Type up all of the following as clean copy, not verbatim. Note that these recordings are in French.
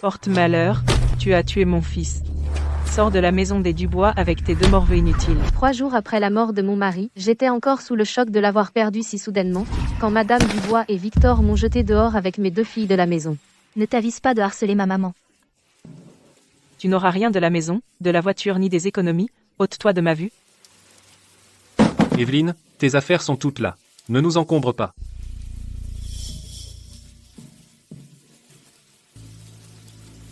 Porte-malheur, tu as tué mon fils. Sors de la maison des Dubois avec tes 2 morveux inutiles. 3 jours après la mort de mon mari, j'étais encore sous le choc de l'avoir perdu si soudainement, quand Madame Dubois et Victor m'ont jeté dehors avec mes 2 filles de la maison. Ne t'avise pas de harceler ma maman. Tu n'auras rien de la maison, de la voiture ni des économies, ôte-toi de ma vue. Evelyne, tes affaires sont toutes là. Ne nous encombre pas.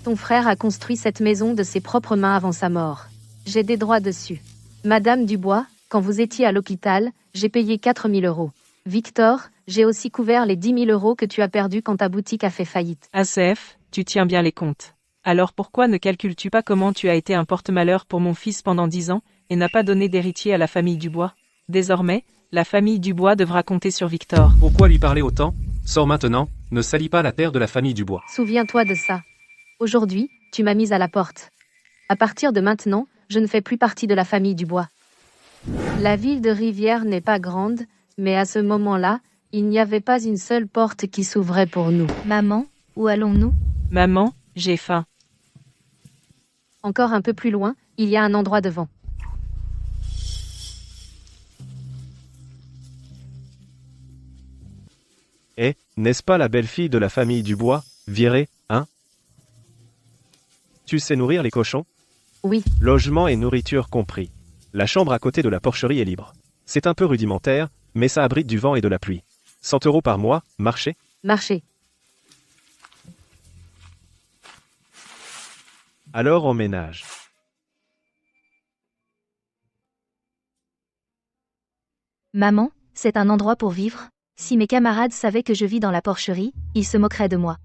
Ton frère a construit cette maison de ses propres mains avant sa mort. J'ai des droits dessus. Madame Dubois, quand vous étiez à l'hôpital, j'ai payé 4 000 €. Victor, j'ai aussi couvert les 10 000 € que tu as perdus quand ta boutique a fait faillite. ACF, tu tiens bien les comptes. Alors pourquoi ne calcules-tu pas comment tu as été un porte-malheur pour mon fils pendant 10 ans, et n'as pas donné d'héritier à la famille Dubois? Désormais, la famille Dubois devra compter sur Victor. Pourquoi lui parler autant? Sors maintenant, ne salis pas la terre de la famille Dubois. Souviens-toi de ça. Aujourd'hui, tu m'as mise à la porte. À partir de maintenant, je ne fais plus partie de la famille Dubois. La ville de Rivière n'est pas grande, mais à ce moment-là, il n'y avait pas une seule porte qui s'ouvrait pour nous. Maman, où allons-nous? Maman, j'ai faim. Encore un peu plus loin, il y a un endroit devant. Eh, n'est-ce pas la belle-fille de la famille Dubois, virée, hein? Tu sais nourrir les cochons? Oui, Logement et nourriture compris. La chambre à côté de la porcherie est libre. C'est un peu rudimentaire, mais ça abrite du vent et de la pluie. 100 € par mois, marché? marché. Alors emménage. Maman, c'est un endroit pour vivre? Si mes camarades savaient que je vis dans la porcherie, ils se moqueraient de moi.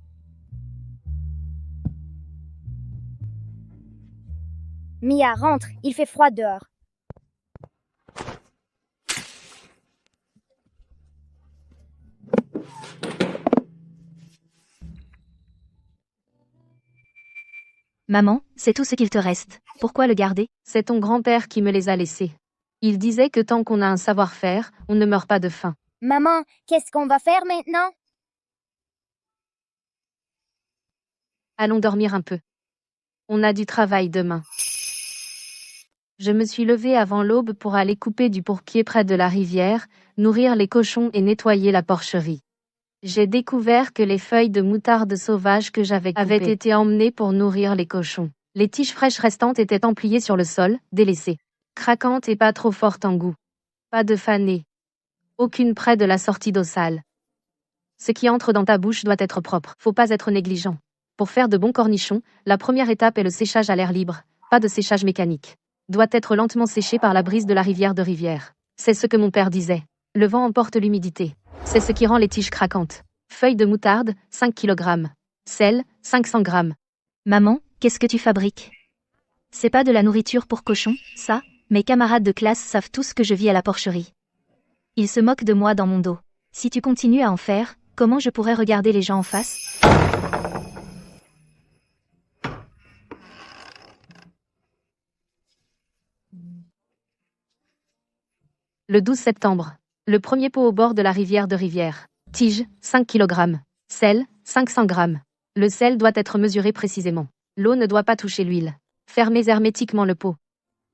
Mia, rentre, il fait froid dehors. Maman, c'est tout ce qu'il te reste. Pourquoi le garder? C'est ton grand-père qui me les a laissés. Il disait que tant qu'on a un savoir-faire, on ne meurt pas de faim. Maman, qu'est-ce qu'on va faire maintenant? Allons dormir un peu. On a du travail demain. Je me suis levée avant l'aube pour aller couper du pourpier près de la rivière, nourrir les cochons et nettoyer la porcherie. J'ai découvert que les feuilles de moutarde sauvage que j'avais coupées avaient été emmenées pour nourrir les cochons. Les tiges fraîches restantes étaient empliées sur le sol, délaissées. Craquantes et pas trop fortes en goût. Pas de fanées. Aucune près de la sortie d'eau sale. Ce qui entre dans ta bouche doit être propre. Faut pas être négligent. Pour faire de bons cornichons, la première étape est le séchage à l'air libre, pas de séchage mécanique. Doit être lentement séché par la brise de la rivière de Rivière. C'est ce que mon père disait. Le vent emporte l'humidité. C'est ce qui rend les tiges craquantes. Feuilles de moutarde, 5 kg. Sel, 500 g. Maman, qu'est-ce que tu fabriques? C'est pas de la nourriture pour cochons, ça? Mes camarades de classe savent tous que je vis à la porcherie. Ils se moquent de moi dans mon dos. Si tu continues à en faire, comment je pourrais regarder les gens en face? Le 12 septembre. Le premier pot au bord de la rivière de Rivière. Tige, 5 kg. Sel, 500 g. Le sel doit être mesuré précisément. L'eau ne doit pas toucher l'huile. Fermez hermétiquement le pot.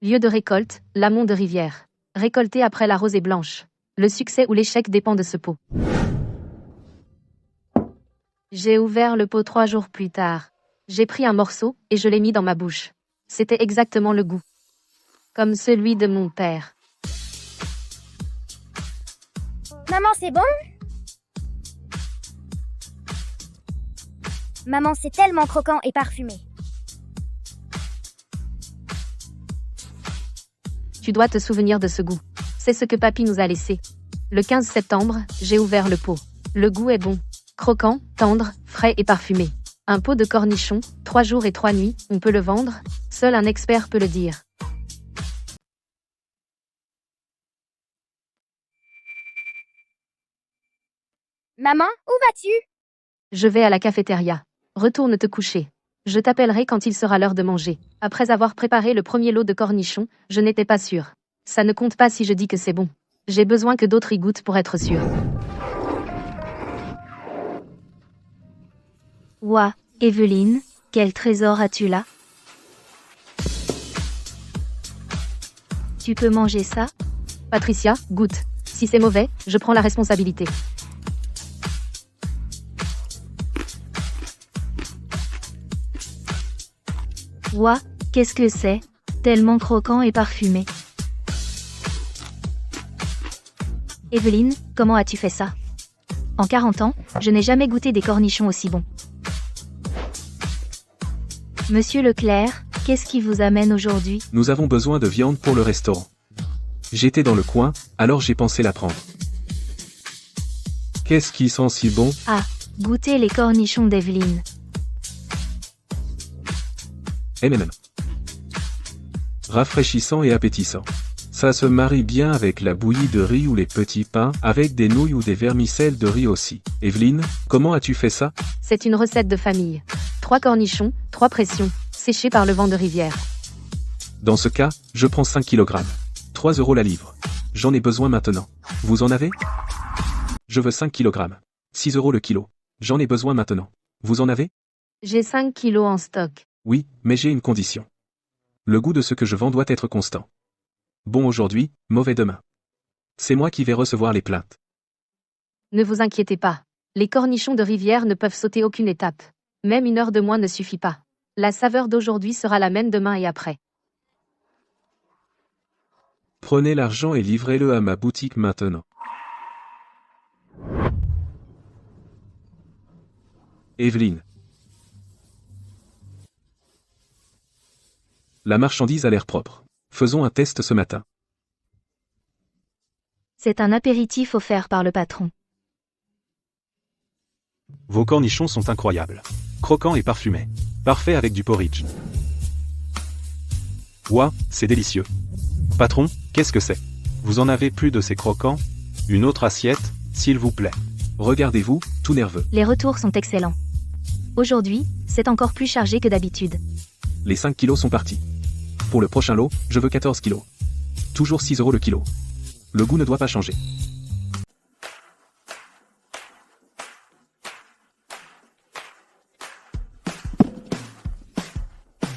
Lieu de récolte, l'amont de Rivière. Récolté après la rosée blanche. Le succès ou l'échec dépend de ce pot. J'ai ouvert le pot 3 jours plus tard. J'ai pris un morceau et je l'ai mis dans ma bouche. C'était exactement le goût. Comme celui de mon père. Maman, c'est bon? Maman, c'est tellement croquant et parfumé. Tu dois te souvenir de ce goût. C'est ce que papy nous a laissé. Le 15 septembre, j'ai ouvert le pot. Le goût est bon. Croquant, tendre, frais et parfumé. Un pot de cornichons, 3 jours et 3 nuits, on peut le vendre? Seul un expert peut le dire. Maman, où vas-tu? Je vais à la cafétéria. Retourne te coucher. Je t'appellerai quand il sera l'heure de manger. Après avoir préparé le premier lot de cornichons, je n'étais pas sûre. Ça ne compte pas si je dis que c'est bon. J'ai besoin que d'autres y goûtent pour être sûre. Ouah, Evelyne, Quel trésor as-tu là? Tu peux manger ça? Patricia, goûte. Si c'est mauvais, je prends la responsabilité. Ouah, qu'est-ce que c'est? Tellement croquant et parfumé. Evelyne, comment as-tu fait ça? En 40 ans, je n'ai jamais goûté des cornichons aussi bons. Monsieur Leclerc, qu'est-ce qui vous amène aujourd'hui? Nous avons besoin de viande pour le restaurant. J'étais dans le coin, alors j'ai pensé la prendre. Qu'est-ce qui sent si bon? Ah, goûtez les cornichons d'Evelyne. MMM. Rafraîchissant et appétissant. Ça se marie bien avec la bouillie de riz ou les petits pains, avec des nouilles ou des vermicelles de riz aussi. Evelyne, comment as-tu fait ça? C'est une recette de famille. 3 cornichons, 3 pressions, séchés par le vent de rivière. Dans ce cas, je prends 5 kg. 3 € la livre. J'en ai besoin maintenant. Vous en avez? Je veux 5 kg. 6 € le kilo. J'en ai besoin maintenant. Vous en avez? J'ai 5 kilos en stock. Oui, mais j'ai une condition. Le goût de ce que je vends doit être constant. Bon aujourd'hui, mauvais demain. C'est moi qui vais recevoir les plaintes. Ne vous inquiétez pas. Les cornichons de rivière ne peuvent sauter aucune étape. Même 1 heure de moins ne suffit pas. La saveur d'aujourd'hui sera la même demain et après. Prenez l'argent et livrez-le à ma boutique maintenant. Evelyne. La marchandise a l'air propre. Faisons un test ce matin. C'est un apéritif offert par le patron. Vos cornichons sont incroyables. Croquants et parfumés. Parfait avec du porridge. Ouah, c'est délicieux. Patron, qu'est-ce que c'est? Vous en avez plus de ces croquants? Une autre assiette, s'il vous plaît. Regardez-vous, tout nerveux. Les retours sont excellents. Aujourd'hui, c'est encore plus chargé que d'habitude. Les 5 kilos sont partis. Pour le prochain lot, je veux 14 kilos. Toujours 6 € le kilo. Le goût ne doit pas changer.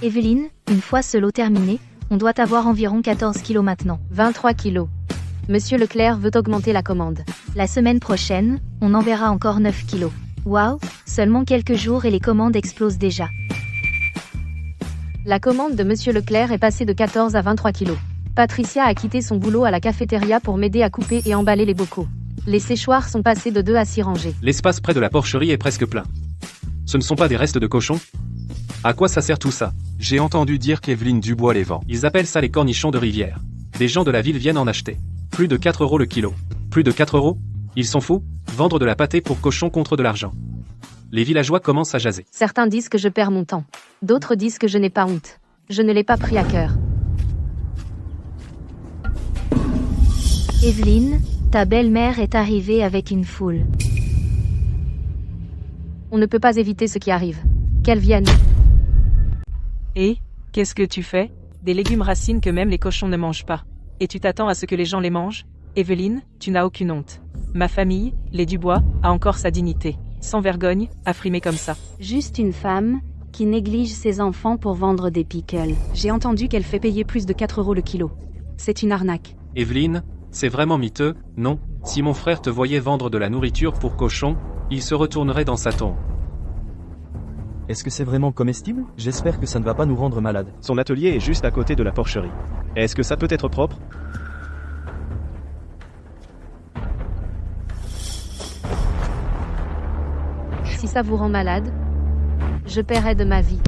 Evelyne, une fois ce lot terminé, on doit avoir environ 14 kilos maintenant. 23 kilos. Monsieur Leclerc veut augmenter la commande. La semaine prochaine, on enverra encore 9 kilos. Waouh, seulement quelques jours et les commandes explosent déjà. La commande de Monsieur Leclerc est passée de 14 à 23 kilos. Patricia a quitté son boulot à la cafétéria pour m'aider à couper et emballer les bocaux. Les séchoirs sont passés de 2 à 6 rangées. L'espace près de la porcherie est presque plein. Ce ne sont pas des restes de cochons? À quoi ça sert tout ça? J'ai entendu dire qu'Evelyne Dubois les vend. Ils appellent ça les cornichons de rivière. Des gens de la ville viennent en acheter. Plus de 4 € le kilo. Plus de 4 €? Ils sont fous? Vendre de la pâtée pour cochons contre de l'argent. Les villageois commencent à jaser. Certains disent que je perds mon temps. D'autres disent que je n'ai pas honte. Je ne l'ai pas pris à cœur. Evelyne, ta belle-mère est arrivée avec une foule. On ne peut pas éviter ce qui arrive. Qu'elle vienne. Et, qu'est-ce que tu fais? Des légumes racines que même les cochons ne mangent pas. Et tu t'attends à ce que les gens les mangent? Evelyne, tu n'as aucune honte. Ma famille, les Dubois, a encore sa dignité. Sans vergogne, à frimer comme ça. Juste une femme qui néglige ses enfants pour vendre des pickles. J'ai entendu qu'elle fait payer plus de 4 € le kilo. C'est une arnaque. Evelyne, c'est vraiment miteux, non? Si mon frère te voyait vendre de la nourriture pour cochons, il se retournerait dans sa tombe. Est-ce que c'est vraiment comestible? J'espère que ça ne va pas nous rendre malades. Son atelier est juste à côté de la porcherie. Est-ce que ça peut être propre? Si ça vous rend malade, je paierai de ma vie.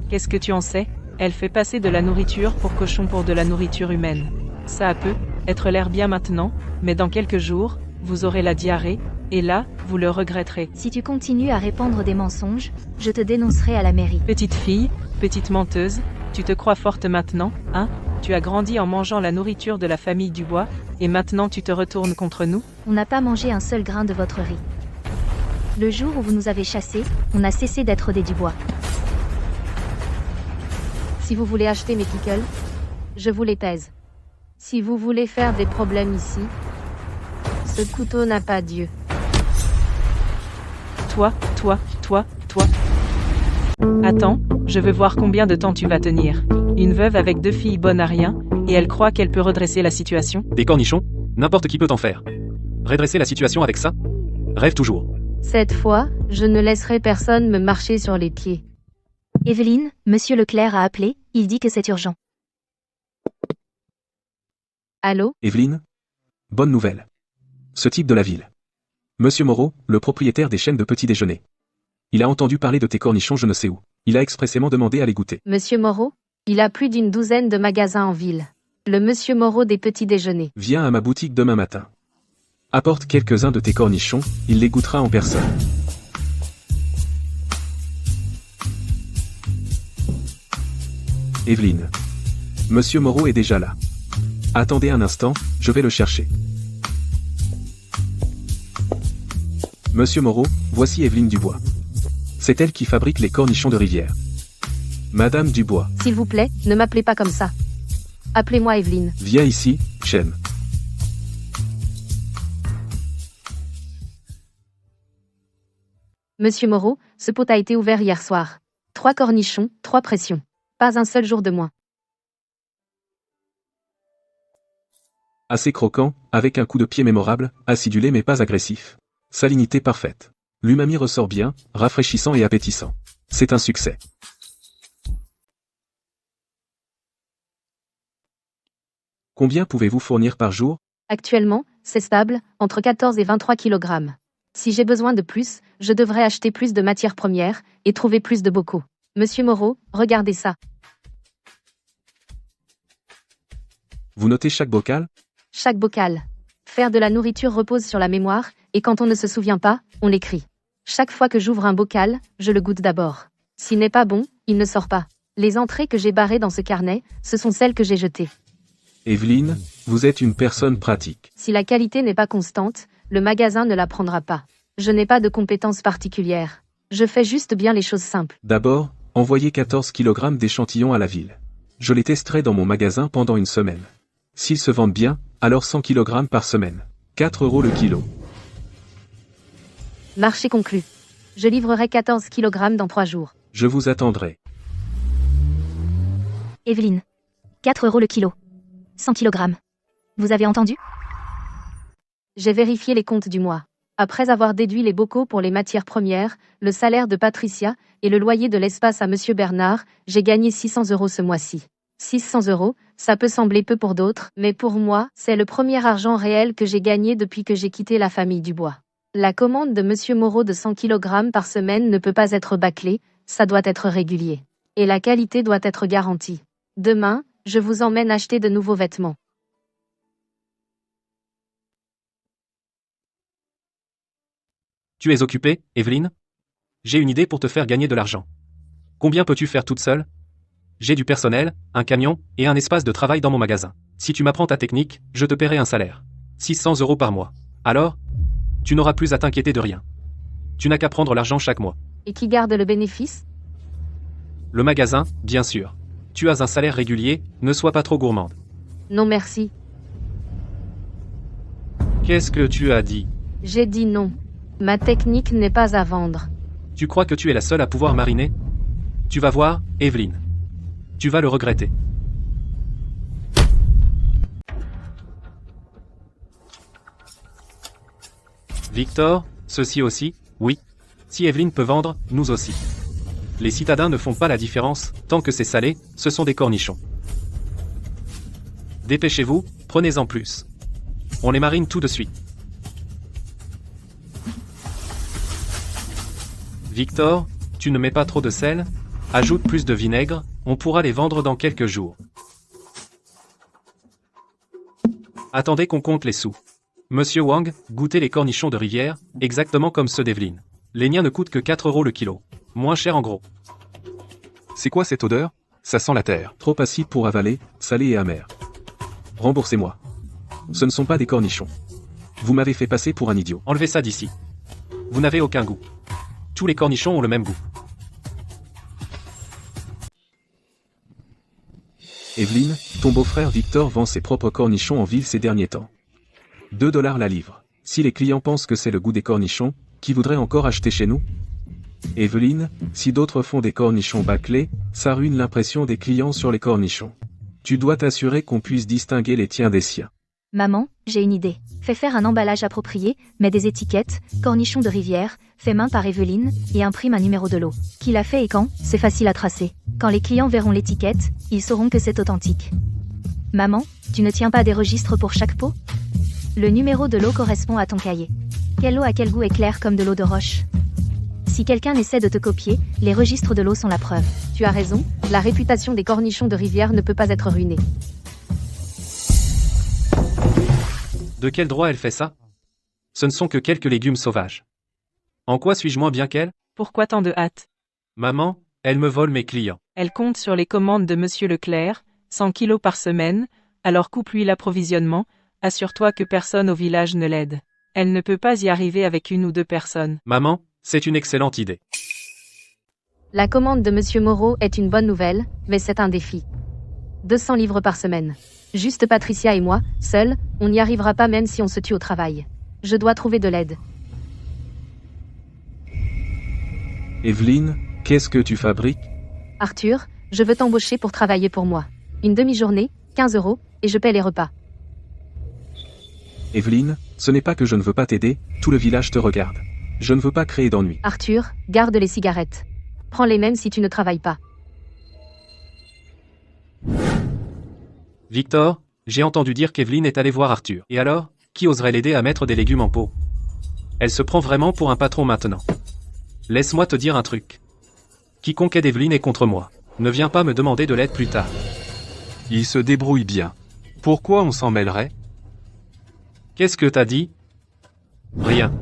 Qu'est-ce que tu en sais? Elle fait passer de la nourriture pour cochon pour de la nourriture humaine. Ça peut être l'air bien maintenant, mais dans quelques jours, vous aurez la diarrhée, et là, vous le regretterez. Si tu continues à répandre des mensonges, je te dénoncerai à la mairie. Petite fille, petite menteuse, tu te crois forte maintenant, hein? Tu as grandi en mangeant la nourriture de la famille Dubois, et maintenant tu te retournes contre nous? On n'a pas mangé un seul grain de votre riz. Le jour où vous nous avez chassés, on a cessé d'être des Dubois. Si vous voulez acheter mes pickles, je vous les pèse. Si vous voulez faire des problèmes ici, ce couteau n'a pas Dieu. Toi. Attends, je veux voir combien de temps tu vas tenir. Une veuve avec 2 filles bonnes à rien, et elle croit qu'elle peut redresser la situation? Des cornichons? N'importe qui peut en faire. Redresser la situation avec ça? Rêve toujours. Cette fois, je ne laisserai personne me marcher sur les pieds. Evelyne, Monsieur Leclerc a appelé, il dit que c'est urgent. Allô? Evelyne? Bonne nouvelle. Ce type de la ville. Monsieur Moreau, le propriétaire des chaînes de petit déjeuner. Il a entendu parler de tes cornichons je ne sais où. Il a expressément demandé à les goûter. Monsieur Moreau? Il a plus d'une douzaine de magasins en ville. Le Monsieur Moreau des petits déjeuners. Viens à ma boutique demain matin. Apporte quelques-uns de tes cornichons, il les goûtera en personne. Evelyne. Monsieur Moreau est déjà là. Attendez un instant, je vais le chercher. Monsieur Moreau, voici Evelyne Dubois. C'est elle qui fabrique les cornichons de rivière. Madame Dubois. S'il vous plaît, ne m'appelez pas comme ça. Appelez-moi Evelyne. Viens ici, Chem. Monsieur Moreau, ce pot a été ouvert hier soir. 3 cornichons, 3 pressions. Pas un seul jour de moins. Assez croquant, avec un coup de pied mémorable, acidulé mais pas agressif. Salinité parfaite. L'umami ressort bien, rafraîchissant et appétissant. C'est un succès. Combien pouvez-vous fournir par jour? Actuellement, c'est stable, entre 14 et 23 kg. Si j'ai besoin de plus, je devrais acheter plus de matières premières et trouver plus de bocaux. Monsieur Moreau, regardez ça. Vous notez chaque bocal? Chaque bocal. Faire de la nourriture repose sur la mémoire, et quand on ne se souvient pas, on l'écrit. Chaque fois que j'ouvre un bocal, je le goûte d'abord. S'il n'est pas bon, il ne sort pas. Les entrées que j'ai barrées dans ce carnet, ce sont celles que j'ai jetées. Evelyne, vous êtes une personne pratique. Si la qualité n'est pas constante, le magasin ne la prendra pas. Je n'ai pas de compétences particulières. Je fais juste bien les choses simples. D'abord, envoyez 14 kg d'échantillons à la ville. Je les testerai dans mon magasin pendant une semaine. S'ils se vendent bien, alors 100 kg par semaine. 4 € le kilo. Marché conclu. Je livrerai 14 kg dans 3 jours. Je vous attendrai. Evelyne. 4 € le kilo. 100 kg. Vous avez entendu? J'ai vérifié les comptes du mois. Après avoir déduit les bocaux pour les matières premières, le salaire de Patricia et le loyer de l'espace à Monsieur Bernard, j'ai gagné 600 € ce mois-ci. 600 €, ça peut sembler peu pour d'autres, mais pour moi, c'est le premier argent réel que j'ai gagné depuis que j'ai quitté la famille Dubois. La commande de Monsieur Moreau de 100 kg par semaine ne peut pas être bâclée, ça doit être régulier. Et la qualité doit être garantie. Demain, je vous emmène acheter de nouveaux vêtements. Tu es occupée, Evelyne? J'ai une idée pour te faire gagner de l'argent. Combien peux-tu faire toute seule? J'ai du personnel, un camion, et un espace de travail dans mon magasin. Si tu m'apprends ta technique, je te paierai un salaire. 600 € par mois. Alors, tu n'auras plus à t'inquiéter de rien. Tu n'as qu'à prendre l'argent chaque mois. Et qui garde le bénéfice? Le magasin, bien sûr. Tu as un salaire régulier, ne sois pas trop gourmande. Non merci. Qu'est-ce que tu as dit? J'ai dit non. Ma technique n'est pas à vendre. Tu crois que tu es la seule à pouvoir mariner? Tu vas voir, Evelyne. Tu vas le regretter. Victor, ceci aussi, oui. Si Evelyne peut vendre, nous aussi. Les citadins ne font pas la différence, tant que c'est salé, ce sont des cornichons. Dépêchez-vous, prenez-en plus. On les marine tout de suite. Victor, tu ne mets pas trop de sel? Ajoute plus de vinaigre, on pourra les vendre dans quelques jours. Attendez qu'on compte les sous. Monsieur Wang, goûtez les cornichons de rivière, exactement comme ceux d'Evelyne. Les miens ne coûtent que 4 € le kilo. Moins cher en gros. C'est quoi cette odeur? Ça sent la terre. Trop acide pour avaler, salé et amer. Remboursez-moi. Ce ne sont pas des cornichons. Vous m'avez fait passer pour un idiot. Enlevez ça d'ici. Vous n'avez aucun goût. Tous les cornichons ont le même goût. Evelyne, ton beau-frère Victor vend ses propres cornichons en ville ces derniers temps. 2 $ la livre. Si les clients pensent que c'est le goût des cornichons, qui voudrait encore acheter chez nous? Evelyne, si d'autres font des cornichons bâclés, ça ruine l'impression des clients sur les cornichons. Tu dois t'assurer qu'on puisse distinguer les tiens des siens. Maman, j'ai une idée. Fais faire un emballage approprié, mets des étiquettes, cornichons de rivière, fait main par Evelyne, et imprime un numéro de lot. Qui l'a fait et quand, c'est facile à tracer. Quand les clients verront l'étiquette, ils sauront que c'est authentique. Maman, tu ne tiens pas des registres pour chaque pot? Le numéro de lot correspond à ton cahier. Quelle eau à quel goût est claire comme de l'eau de roche? Si quelqu'un essaie de te copier, les registres de l'eau sont la preuve. Tu as raison, la réputation des cornichons de rivière ne peut pas être ruinée. De quel droit elle fait ça? Ce ne sont que quelques légumes sauvages. En quoi suis-je moins bien qu'elle? Pourquoi tant de hâte? Maman, elle me vole mes clients. Elle compte sur les commandes de Monsieur Leclerc, 100 kilos par semaine, alors coupe-lui l'approvisionnement, assure-toi que personne au village ne l'aide. Elle ne peut pas y arriver avec 1 ou 2 personnes. Maman, c'est une excellente idée. La commande de Monsieur Moreau est une bonne nouvelle, mais c'est un défi. 200 livres par semaine. Juste Patricia et moi, seuls, on n'y arrivera pas même si on se tue au travail. Je dois trouver de l'aide. Evelyne, qu'est-ce que tu fabriques? Arthur, je veux t'embaucher pour travailler pour moi. Une demi-journée, 15 €, et je paie les repas. Evelyne, ce n'est pas que je ne veux pas t'aider, tout le village te regarde. Je ne veux pas créer d'ennui. Arthur, garde les cigarettes. Prends-les même si tu ne travailles pas. Victor, j'ai entendu dire qu'Evelyne est allée voir Arthur. Et alors, qui oserait l'aider à mettre des légumes en pot? Elle se prend vraiment pour un patron maintenant. Laisse-moi te dire un truc. Quiconque aide Evelyne est contre moi. Ne viens pas me demander de l'aide plus tard. Il se débrouille bien. Pourquoi on s'en mêlerait? Qu'est-ce que t'as dit? Rien.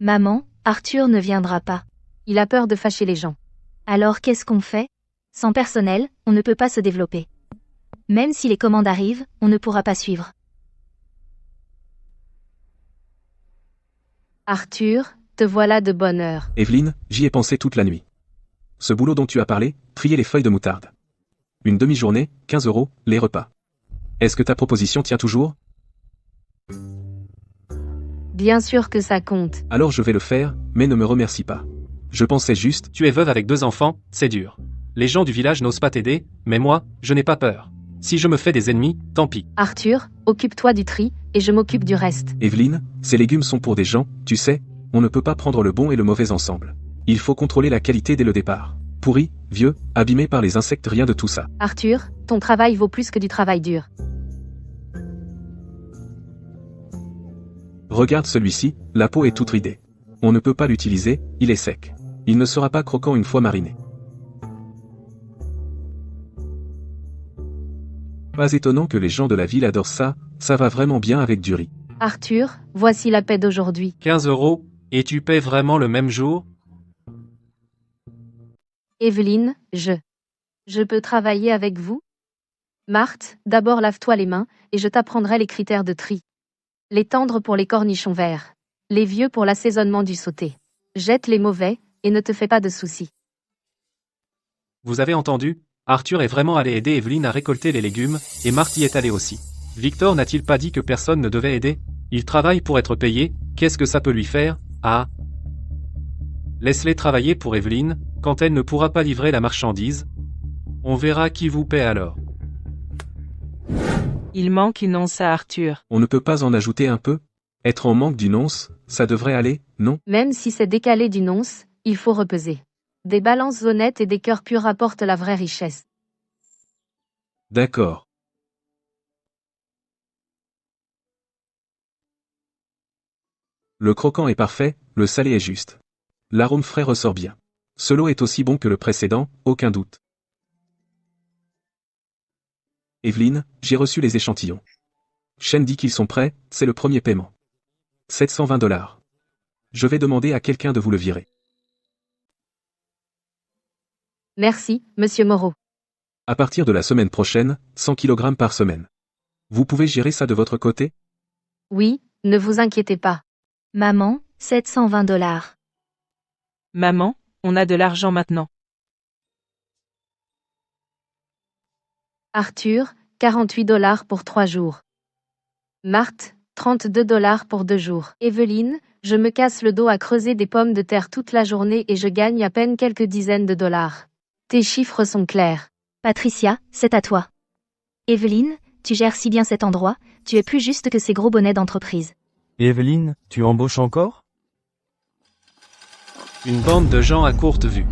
Maman, Arthur ne viendra pas. Il a peur de fâcher les gens. Alors qu'est-ce qu'on fait? Sans personnel, on ne peut pas se développer. Même si les commandes arrivent, on ne pourra pas suivre. Arthur, te voilà de bonne heure. Evelyne, j'y ai pensé toute la nuit. Ce boulot dont tu as parlé, trier les feuilles de moutarde. Une demi-journée, 15 €, les repas. Est-ce que ta proposition tient toujours? Bien sûr que ça compte. Alors je vais le faire, mais ne me remercie pas. Je pensais juste, Tu es veuve avec 2 enfants, c'est dur. Les gens du village n'osent pas t'aider, mais moi, je n'ai pas peur. Si je me fais des ennemis, tant pis. Arthur, occupe-toi du tri, et je m'occupe du reste. Evelyne, ces légumes sont pour des gens, tu sais, on ne peut pas prendre le bon et le mauvais ensemble. Il faut contrôler la qualité dès le départ. Pourri, vieux, abîmé par les insectes, rien de tout ça. Arthur, ton travail vaut plus que du travail dur. Regarde celui-ci, la peau est toute ridée. On ne peut pas l'utiliser, il est sec. Il ne sera pas croquant une fois mariné. Pas étonnant que les gens de la ville adorent ça, ça va vraiment bien avec du riz. Arthur, voici la paie d'aujourd'hui. 15 €, et tu paies vraiment le même jour? Evelyne, je peux travailler avec vous? Marthe, d'abord lave-toi les mains, et je t'apprendrai les critères de tri. Les tendres pour les cornichons verts. Les vieux pour l'assaisonnement du sauté. Jette les mauvais, et ne te fais pas de soucis. Vous avez entendu? Arthur est vraiment allé aider Evelyne à récolter les légumes, et Marthe y est allée aussi. Victor n'a-t-il pas dit que personne ne devait aider? Il travaille pour être payé, qu'est-ce que ça peut lui faire? Ah! Laisse-les travailler pour Evelyne, quand elle ne pourra pas livrer la marchandise. On verra qui vous paie alors. Il manque une once à Arthur. On ne peut pas en ajouter un peu? Être en manque d'une once, ça devrait aller, non? Même si c'est décalé d'une once, il faut repeser. Des balances honnêtes et des cœurs purs apportent la vraie richesse. D'accord. Le croquant est parfait, le salé est juste. L'arôme frais ressort bien. Ce lot est aussi bon que le précédent, aucun doute. Evelyne, j'ai reçu les échantillons. Shen dit qu'ils sont prêts, c'est le premier paiement. 720 $. Je vais demander à quelqu'un de vous le virer. Merci, Monsieur Moreau. À partir de la semaine prochaine, 100 kg par semaine. Vous pouvez gérer ça de votre côté? Oui, ne vous inquiétez pas. Maman, 720 $. Maman, on a de l'argent maintenant. Arthur, 48 $ pour 3 jours. Marthe, 32 $ pour 2 jours. Evelyne, Je me casse le dos à creuser des pommes de terre toute la journée et je gagne à peine quelques dizaines de dollars. Tes chiffres sont clairs. Patricia, c'est à toi. Evelyne, tu gères si bien cet endroit, tu es plus juste que ces gros bonnets d'entreprise. Et Evelyne, tu embauches encore? Une bande de gens à courte vue.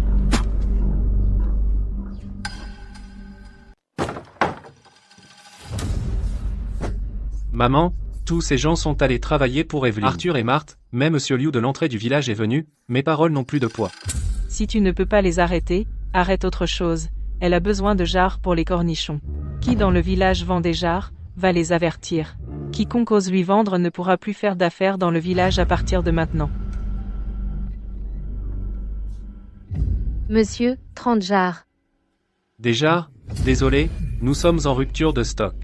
Maman, tous ces gens sont allés travailler pour Evelyne. Arthur et Marthe, même Monsieur Liu de l'entrée du village est venu, mes paroles n'ont plus de poids. Si tu ne peux pas les arrêter, arrête autre chose. Elle a besoin de jarres pour les cornichons. Qui dans le village vend des jarres, va les avertir. Quiconque ose lui vendre ne pourra plus faire d'affaires dans le village à partir de maintenant. Monsieur, 30 jarres. Des jarres? Désolé, nous sommes en rupture de stock.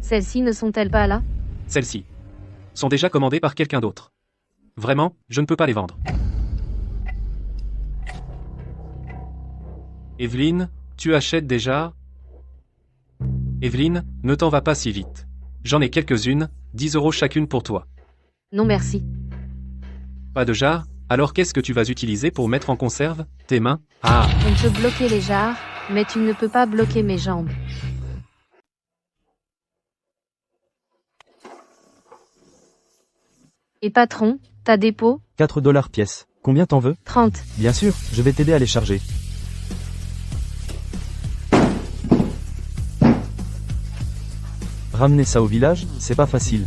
Celles-ci ne sont-elles pas là? Celles-ci sont déjà commandées par quelqu'un d'autre. Vraiment, je ne peux pas les vendre. Evelyne, tu achètes des jarres? Evelyne, ne t'en va pas si vite. J'en ai quelques-unes, 10 € chacune pour toi. Non merci. Pas de jarres? Alors qu'est-ce que tu vas utiliser pour mettre en conserve? Tes mains? Ah! On peut bloquer les jarres, mais tu ne peux pas bloquer mes jambes. Et patron, t'as des pots? 4 dollars pièce. Combien t'en veux? 30. Bien sûr, je vais t'aider à les charger. Ramener ça au village, c'est pas facile.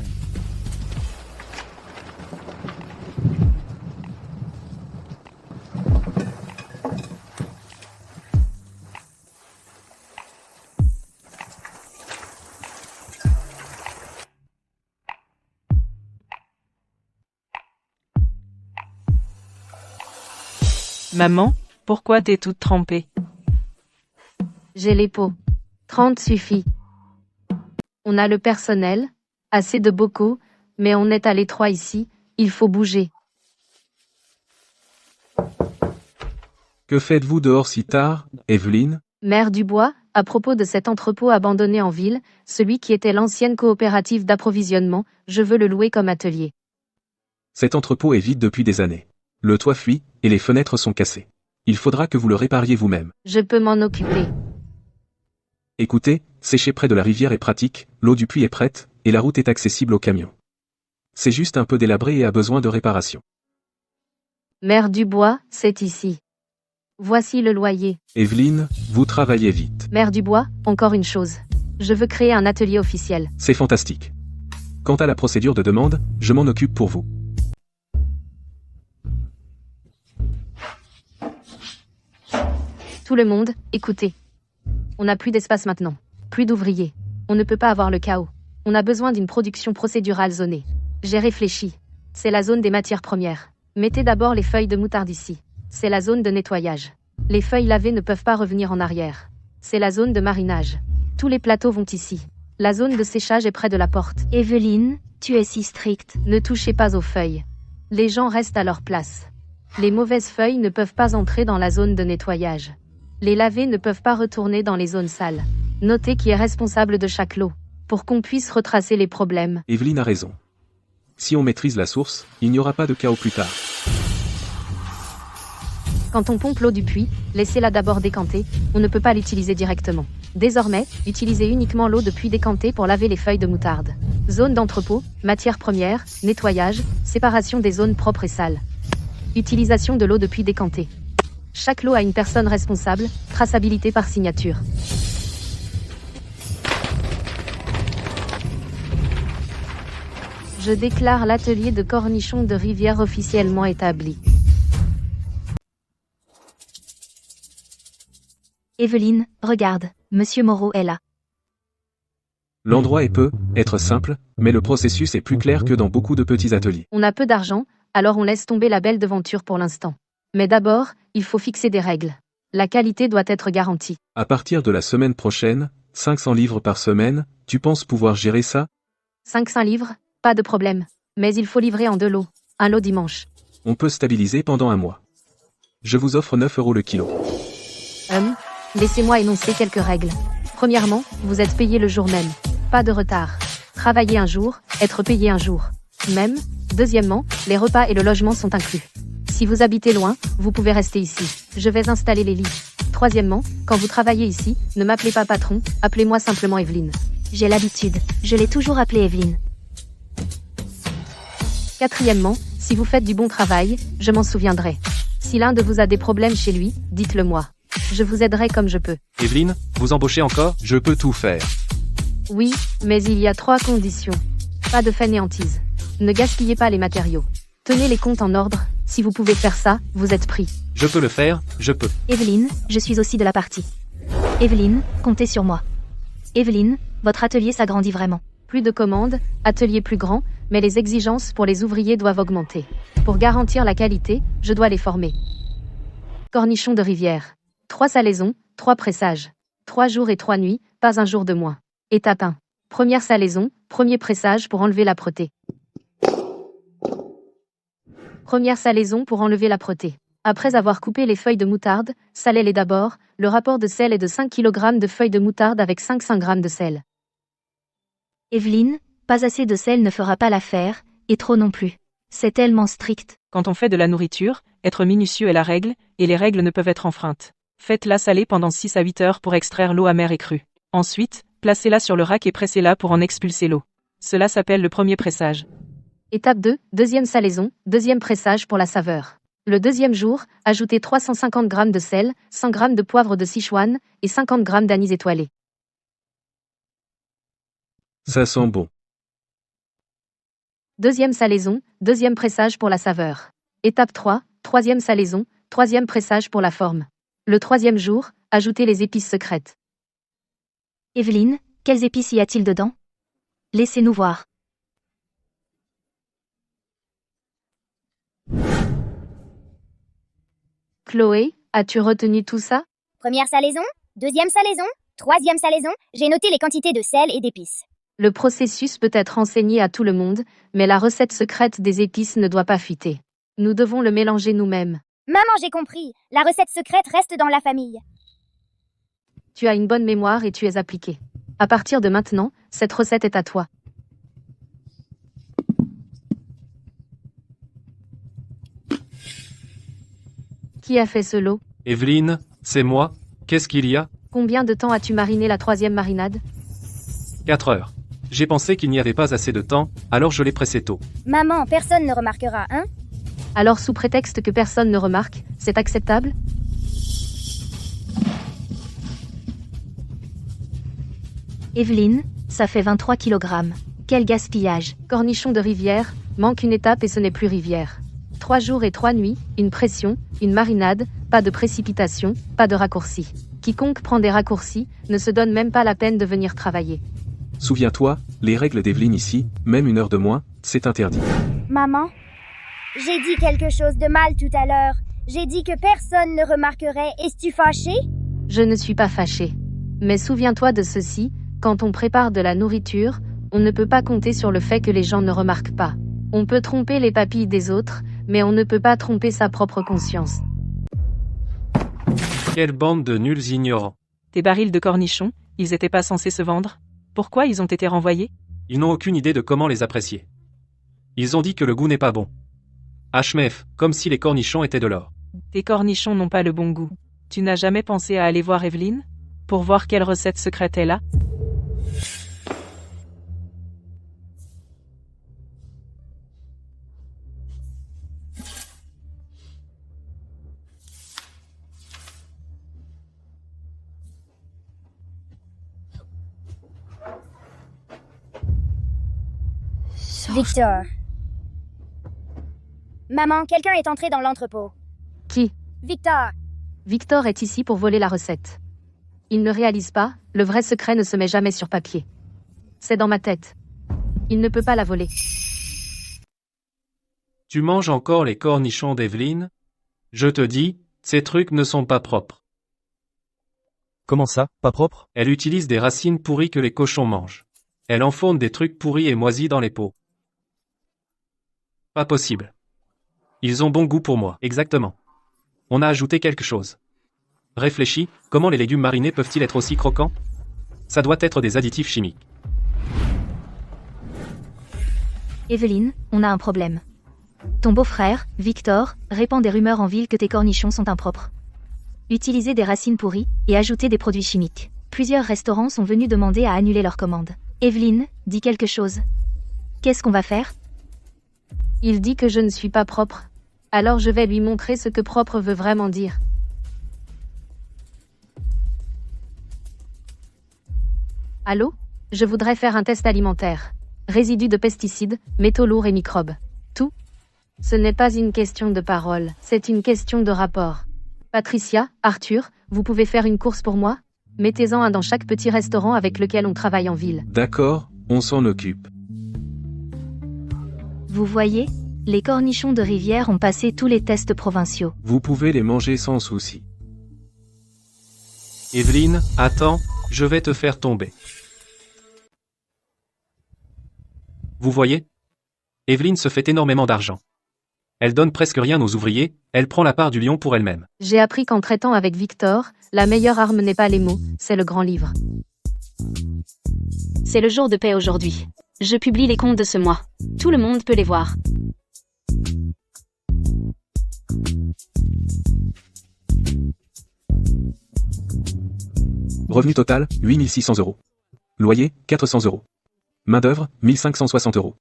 Maman, pourquoi t'es toute trempée? J'ai les pots. 30 suffit. On a le personnel, assez de bocaux, mais on est à l'étroit ici, il faut bouger. Que faites-vous dehors si tard, Evelyne? Maire Dubois, à propos de cet entrepôt abandonné en ville, celui qui était l'ancienne coopérative d'approvisionnement, je veux le louer comme atelier. Cet entrepôt est vide depuis des années. Le toit fuit, et les fenêtres sont cassées. Il faudra que vous le répariez vous-même. Je peux m'en occuper. Écoutez, sécher près de la rivière est pratique, l'eau du puits est prête, et la route est accessible aux camions. C'est juste un peu délabré et a besoin de réparation. Maire Dubois, c'est ici. Voici le loyer. Evelyne, vous travaillez vite. Maire Dubois, encore une chose. Je veux créer un atelier officiel. C'est fantastique. Quant à la procédure de demande, je m'en occupe pour vous. Tout le monde, écoutez. On n'a plus d'espace maintenant. Plus d'ouvriers. On ne peut pas avoir le chaos. On a besoin d'une production procédurale zonée. J'ai réfléchi. C'est la zone des matières premières. Mettez d'abord les feuilles de moutarde ici. C'est la zone de nettoyage. Les feuilles lavées ne peuvent pas revenir en arrière. C'est la zone de marinage. Tous les plateaux vont ici. La zone de séchage est près de la porte. Evelyne, tu es si stricte. Ne touchez pas aux feuilles. Les gens restent à leur place. Les mauvaises feuilles ne peuvent pas entrer dans la zone de nettoyage. Les lavés ne peuvent pas retourner dans les zones sales. Notez qui est responsable de chaque lot, pour qu'on puisse retracer les problèmes. Evelyne a raison. Si on maîtrise la source, il n'y aura pas de chaos plus tard. Quand on pompe l'eau du puits, laissez-la d'abord décanter, on ne peut pas l'utiliser directement. Désormais, utilisez uniquement l'eau de puits décantée pour laver les feuilles de moutarde. Zone d'entrepôt, matières premières, nettoyage, séparation des zones propres et sales. Utilisation de l'eau de puits décantée. Chaque lot a une personne responsable, traçabilité par signature. Je déclare l'atelier de cornichons de rivière officiellement établi. Evelyne, regarde, Monsieur Moreau est là. L'endroit peut être simple, mais le processus est plus clair que dans beaucoup de petits ateliers. On a peu d'argent, alors on laisse tomber la belle devanture pour l'instant. Mais d'abord, il faut fixer des règles. La qualité doit être garantie. À partir de la semaine prochaine, 500 livres par semaine, tu penses pouvoir gérer ça? 500 livres, pas de problème. Mais il faut livrer en 2 lots. Un lot dimanche. On peut stabiliser pendant un mois. Je vous offre 9 € le kilo. Laissez-moi énoncer quelques règles. Premièrement, vous êtes payé le jour même. Pas de retard. Travailler un jour, être payé un jour. Même, Deuxièmement, les repas et le logement sont inclus. Si vous habitez loin, vous pouvez rester ici. Je vais installer les lits. Troisièmement, quand vous travaillez ici, ne m'appelez pas patron, appelez-moi simplement Evelyne. J'ai l'habitude. Je l'ai toujours appelée Evelyne. Quatrièmement, si vous faites du bon travail, je m'en souviendrai. Si l'un de vous a des problèmes chez lui, dites-le moi. Je vous aiderai comme je peux. Evelyne, vous embauchez encore? Je peux tout faire. Oui, mais il y a 3 conditions. Pas de fainéantise. Ne gaspillez pas les matériaux. Tenez les comptes en ordre, si vous pouvez faire ça, vous êtes pris. Je peux le faire, je peux. Evelyne, je suis aussi de la partie. Evelyne, comptez sur moi. Evelyne, votre atelier s'agrandit vraiment. Plus de commandes, atelier plus grand, mais les exigences pour les ouvriers doivent augmenter. Pour garantir la qualité, je dois les former. Cornichons de rivière. 3 salaisons, 3 pressages. 3 jours et 3 nuits, pas un jour de moins. Étape 1. Première salaison, premier pressage pour enlever l'âpreté. Première salaison pour enlever l'âpreté. Après avoir coupé les feuilles de moutarde, salez-les d'abord. Le rapport de sel est de 5 kg de feuilles de moutarde avec 5 g de sel. Evelyne, pas assez de sel ne fera pas l'affaire, et trop non plus. C'est tellement strict. Quand on fait de la nourriture, être minutieux est la règle, et les règles ne peuvent être enfreintes. Faites-la saler pendant 6 à 8 heures pour extraire l'eau amère et crue. Ensuite, placez-la sur le rack et pressez-la pour en expulser l'eau. Cela s'appelle le premier pressage. Étape 2, deuxième salaison, deuxième pressage pour la saveur. Le deuxième jour, ajoutez 350 g de sel, 100 g de poivre de Sichuan et 50 g d'anis étoilé. Ça sent bon. Deuxième salaison, deuxième pressage pour la saveur. Étape 3, troisième salaison, troisième pressage pour la forme. Le troisième jour, ajoutez les épices secrètes. Evelyne, quelles épices y a-t-il dedans? Laissez-nous voir. Chloé, as-tu retenu tout ça? Première salaison, deuxième salaison, troisième salaison, j'ai noté les quantités de sel et d'épices. Le processus peut être enseigné à tout le monde, mais la recette secrète des épices ne doit pas fuiter. Nous devons le mélanger nous-mêmes. Maman, j'ai compris. La recette secrète reste dans la famille. Tu as une bonne mémoire et tu es appliqué. À partir de maintenant, cette recette est à toi. Qui a fait ce lot? Evelyne, c'est moi. Qu'est-ce qu'il y a? Combien de temps as-tu mariné la troisième marinade? 4 heures. J'ai pensé qu'il n'y avait pas assez de temps, alors je l'ai pressé tôt. Maman, personne ne remarquera, hein? Alors sous prétexte que personne ne remarque, c'est acceptable? Evelyne, ça fait 23 kg. Quel gaspillage. Cornichons de rivière, manque une étape et ce n'est plus rivière. 3 jours et 3 nuits, une pression, une marinade, pas de précipitation, pas de raccourci. Quiconque prend des raccourcis ne se donne même pas la peine de venir travailler. Souviens-toi, les règles d'Evelyne ici, même 1 heure de moins, c'est interdit. Maman, j'ai dit quelque chose de mal tout à l'heure. J'ai dit que personne ne remarquerait. Es-tu fâché? Je ne suis pas fâchée. Mais souviens-toi de ceci, quand on prépare de la nourriture, on ne peut pas compter sur le fait que les gens ne remarquent pas. On peut tromper les papilles des autres, mais on ne peut pas tromper sa propre conscience. Quelle bande de nuls ignorants. Tes barils de cornichons, ils étaient pas censés se vendre? Pourquoi ils ont été renvoyés? Ils n'ont aucune idée de comment les apprécier. Ils ont dit que le goût n'est pas bon. HMF, comme si les cornichons étaient de l'or. Tes cornichons n'ont pas le bon goût. Tu n'as jamais pensé à aller voir Evelyne? Pour voir quelle recette secrète elle a? Victor. Maman, quelqu'un est entré dans l'entrepôt. Qui? Victor. Victor est ici pour voler la recette. Il ne réalise pas, le vrai secret ne se met jamais sur papier. C'est dans ma tête. Il ne peut pas la voler. Tu manges encore les cornichons d'Evelyne? Je te dis, ces trucs ne sont pas propres. Comment ça, pas propre? Elle utilise des racines pourries que les cochons mangent. Elle enfourne des trucs pourris et moisis dans les pots. Pas possible. Ils ont bon goût pour moi. Exactement. On a ajouté quelque chose. Réfléchis, comment les légumes marinés peuvent-ils être aussi croquants? Ça doit être des additifs chimiques. Evelyne, on a un problème. Ton beau-frère, Victor, répand des rumeurs en ville que tes cornichons sont impropres. Utiliser des racines pourries et ajouter des produits chimiques. Plusieurs restaurants sont venus demander à annuler leur commande. Evelyne, dis quelque chose. Qu'est-ce qu'on va faire? Il dit que je ne suis pas propre. Alors je vais lui montrer ce que propre veut vraiment dire. Allô? Je voudrais faire un test alimentaire. Résidus de pesticides, métaux lourds et microbes. Tout? Ce n'est pas une question de parole, c'est une question de rapport. Patricia, Arthur, vous pouvez faire une course pour moi? Mettez-en un dans chaque petit restaurant avec lequel on travaille en ville. D'accord, on s'en occupe. Vous voyez, les cornichons de rivière ont passé tous les tests provinciaux. Vous pouvez les manger sans souci. Evelyne, attends, je vais te faire tomber. Vous voyez? Evelyne se fait énormément d'argent. Elle donne presque rien aux ouvriers, elle prend la part du lion pour elle-même. J'ai appris qu'en traitant avec Victor, la meilleure arme n'est pas les mots, c'est le grand livre. C'est le jour de paix aujourd'hui. Je publie les comptes de ce mois. Tout le monde peut les voir. Revenu total, 8600 €. Loyer, 400 €. Main-d'œuvre, 1560 €.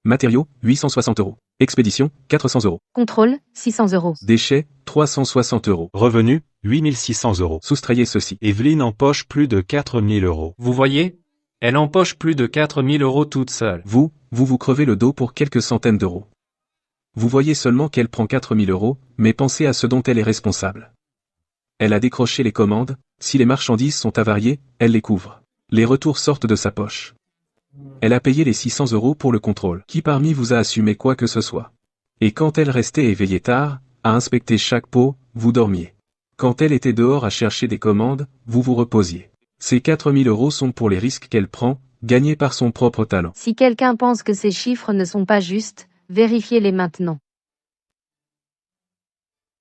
Matériaux, 860 €. Expédition, 400 €. Contrôle, 600 €. Déchets, 360 €. Revenu, 8600 €. Soustrayez ceci. Evelyne empoche plus de 4000 €. Vous voyez? Elle empoche plus de 4000 € toute seule. Vous crevez le dos pour quelques centaines d'euros. Vous voyez seulement qu'elle prend 4000 €, mais pensez à ce dont elle est responsable. Elle a décroché les commandes, si les marchandises sont avariées, elle les couvre. Les retours sortent de sa poche. Elle a payé les 600 € pour le contrôle. Qui parmi vous a assumé quoi que ce soit? Et quand elle restait éveillée tard, à inspecter chaque pot, vous dormiez. Quand elle était dehors à chercher des commandes, vous vous reposiez. Ces 4000 € sont pour les risques qu'elle prend, gagnés par son propre talent. Si quelqu'un pense que ces chiffres ne sont pas justes, vérifiez-les maintenant.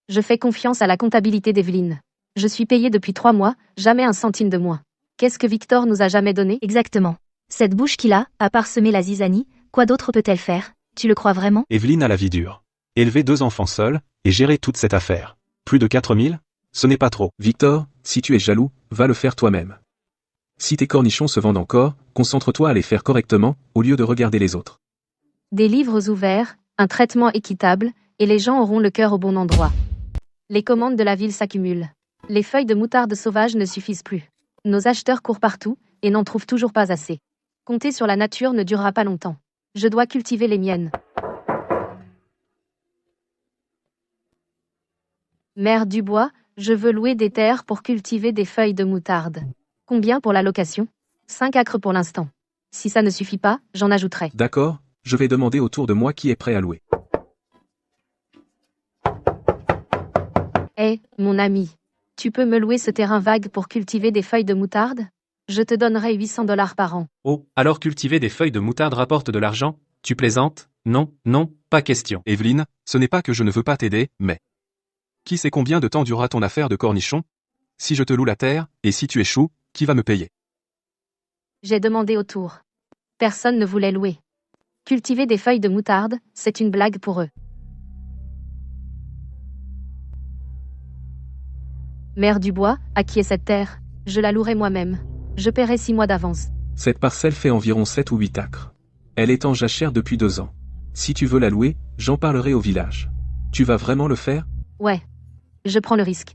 Je fais confiance à la comptabilité d'Evelyne. Je suis payé depuis 3 mois, jamais un centime de moins. Qu'est-ce que Victor nous a jamais donné? Exactement. Cette bouche qu'il a, à part semer la zizanie, quoi d'autre peut-elle faire? Tu le crois vraiment? Evelyne a la vie dure. Élever 2 enfants seuls, et gérer toute cette affaire. Plus de 4000? Ce n'est pas trop. Victor, si tu es jaloux, va le faire toi-même. Si tes cornichons se vendent encore, concentre-toi à les faire correctement, au lieu de regarder les autres. Des livres ouverts, un traitement équitable, et les gens auront le cœur au bon endroit. Les commandes de la ville s'accumulent. Les feuilles de moutarde sauvage ne suffisent plus. Nos acheteurs courent partout, et n'en trouvent toujours pas assez. Compter sur la nature ne durera pas longtemps. Je dois cultiver les miennes. Mère Dubois, je veux louer des terres pour cultiver des feuilles de moutarde. Combien pour la location? 5 acres pour l'instant. Si ça ne suffit pas, j'en ajouterai. D'accord, je vais demander autour de moi qui est prêt à louer. Hé, mon ami. Tu peux me louer ce terrain vague pour cultiver des feuilles de moutarde? Je te donnerai 800 $ par an. Oh, alors cultiver des feuilles de moutarde rapporte de l'argent? Tu plaisantes? Non, non, pas question. Evelyne, ce n'est pas que je ne veux pas t'aider, mais... Qui sait combien de temps durera ton affaire de cornichon? Si je te loue la terre, et si tu échoues, qui va me payer? J'ai demandé autour. Personne ne voulait louer. Cultiver des feuilles de moutarde, c'est une blague pour eux. Mère Dubois, à qui est cette terre? Je la louerai moi-même. Je paierai 6 mois d'avance. Cette parcelle fait environ 7 ou 8 acres. Elle est en jachère depuis 2 ans. Si tu veux la louer, j'en parlerai au village. Tu vas vraiment le faire? Ouais. Je prends le risque.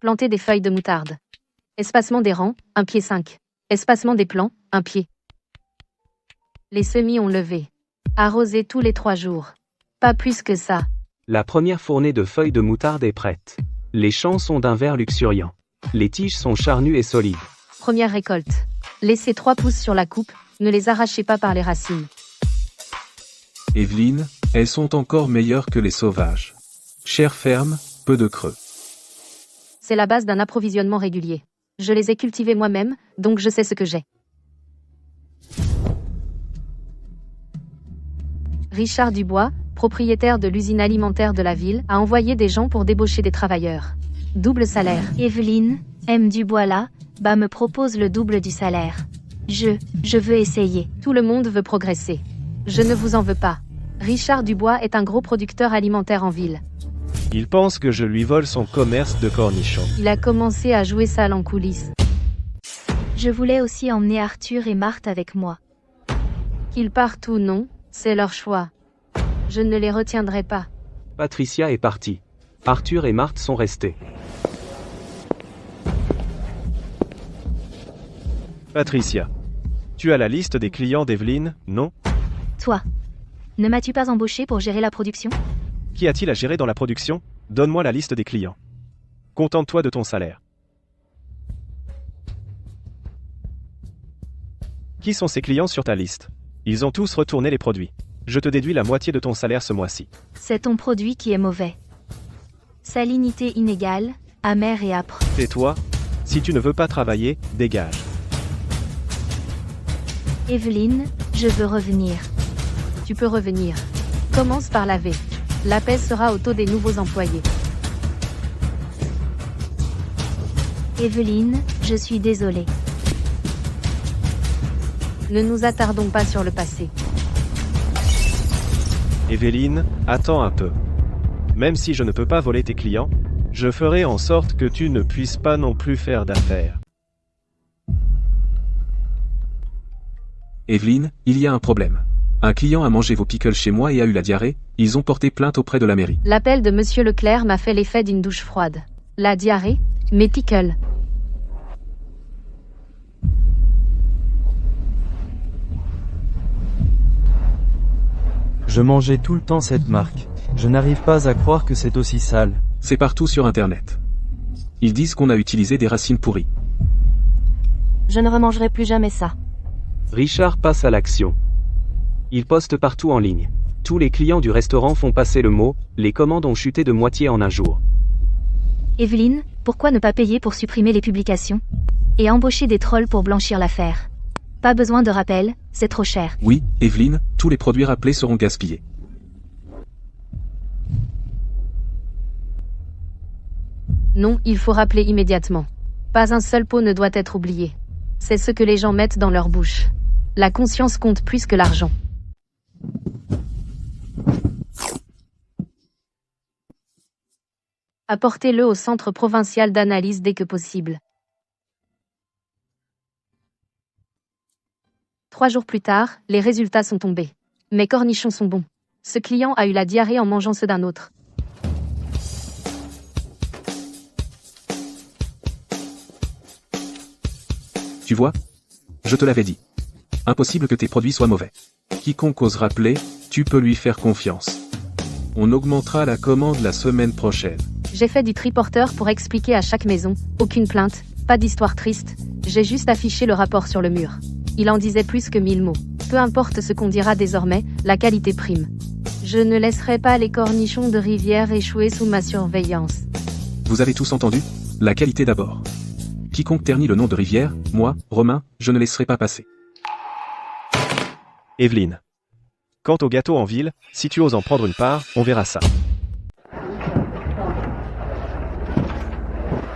Planter des feuilles de moutarde. Espacement des rangs, 1 pied 5. Espacement des plants, 1 pied. Les semis ont levé. Arroser tous les 3 jours. Pas plus que ça. La première fournée de feuilles de moutarde est prête. Les champs sont d'un vert luxuriant. Les tiges sont charnues et solides. Première récolte. Laissez 3 pouces sur la coupe, ne les arrachez pas par les racines. Evelyne, elles sont encore meilleures que les sauvages. Chair ferme, peu de creux. C'est la base d'un approvisionnement régulier. Je les ai cultivées moi-même, donc je sais ce que j'ai. Richard Dubois, propriétaire de l'usine alimentaire de la ville, a envoyé des gens pour débaucher des travailleurs. Double salaire. Evelyne, M. Dubois là, me propose le double du salaire. Je veux essayer. Tout le monde veut progresser. Je ne vous en veux pas. Richard Dubois est un gros producteur alimentaire en ville. Il pense que je lui vole son commerce de cornichons. Il a commencé à jouer sale en coulisses. Je voulais aussi emmener Arthur et Marthe avec moi. Qu'ils partent ou non, c'est leur choix. Je ne les retiendrai pas. Patricia est partie. Arthur et Marthe sont restés. Patricia, tu as la liste des clients d'Evelyne, non? Toi. Ne m'as-tu pas embauché pour gérer la production? Qui a-t-il à gérer dans la production? Donne-moi la liste des clients. Contente-toi de ton salaire. Qui sont ces clients sur ta liste? Ils ont tous retourné les produits. Je te déduis la moitié de ton salaire ce mois-ci. C'est ton produit qui est mauvais. Salinité inégale, amère et âpre. Tais-toi. Si tu ne veux pas travailler, dégage. Evelyne, je veux revenir. Tu peux revenir. Commence par laver. La paix sera au taux des nouveaux employés. Evelyne, je suis désolée. Ne nous attardons pas sur le passé. Evelyne, attends un peu. Même si je ne peux pas voler tes clients, je ferai en sorte que tu ne puisses pas non plus faire d'affaires. Evelyne, il y a un problème. Un client a mangé vos pickles chez moi et a eu la diarrhée, ils ont porté plainte auprès de la mairie. L'appel de Monsieur Leclerc m'a fait l'effet d'une douche froide. La diarrhée? Mes pickles. Je mangeais tout le temps cette marque. Je n'arrive pas à croire que c'est aussi sale. C'est partout sur internet. Ils disent qu'on a utilisé des racines pourries. Je ne remangerai plus jamais ça. Richard passe à l'action. Il poste partout en ligne. Tous les clients du restaurant font passer le mot, les commandes ont chuté de moitié en un jour. Evelyne, pourquoi ne pas payer pour supprimer les publications? Et embaucher des trolls pour blanchir l'affaire? Pas besoin de rappel, c'est trop cher. Oui, Evelyne, tous les produits rappelés seront gaspillés. Non, il faut rappeler immédiatement. Pas un seul pot ne doit être oublié. C'est ce que les gens mettent dans leur bouche. La conscience compte plus que l'argent. Apportez-le au centre provincial d'analyse dès que possible. 3 jours plus tard, les résultats sont tombés. Mes cornichons sont bons. Ce client a eu la diarrhée en mangeant ceux d'un autre. Tu vois? Je te l'avais dit. Impossible que tes produits soient mauvais. Quiconque ose rappeler, tu peux lui faire confiance. On augmentera la commande la semaine prochaine. J'ai fait du triporteur pour expliquer à chaque maison, aucune plainte, pas d'histoire triste, j'ai juste affiché le rapport sur le mur. Il en disait plus que 1000 mots. Peu importe ce qu'on dira désormais, la qualité prime. Je ne laisserai pas les cornichons de rivière échouer sous ma surveillance. Vous avez tous entendu? La qualité d'abord. Quiconque ternit le nom de rivière, moi, Romain, je ne laisserai pas passer. Evelyne. Quant au gâteau en ville, si tu oses en prendre une part, on verra ça.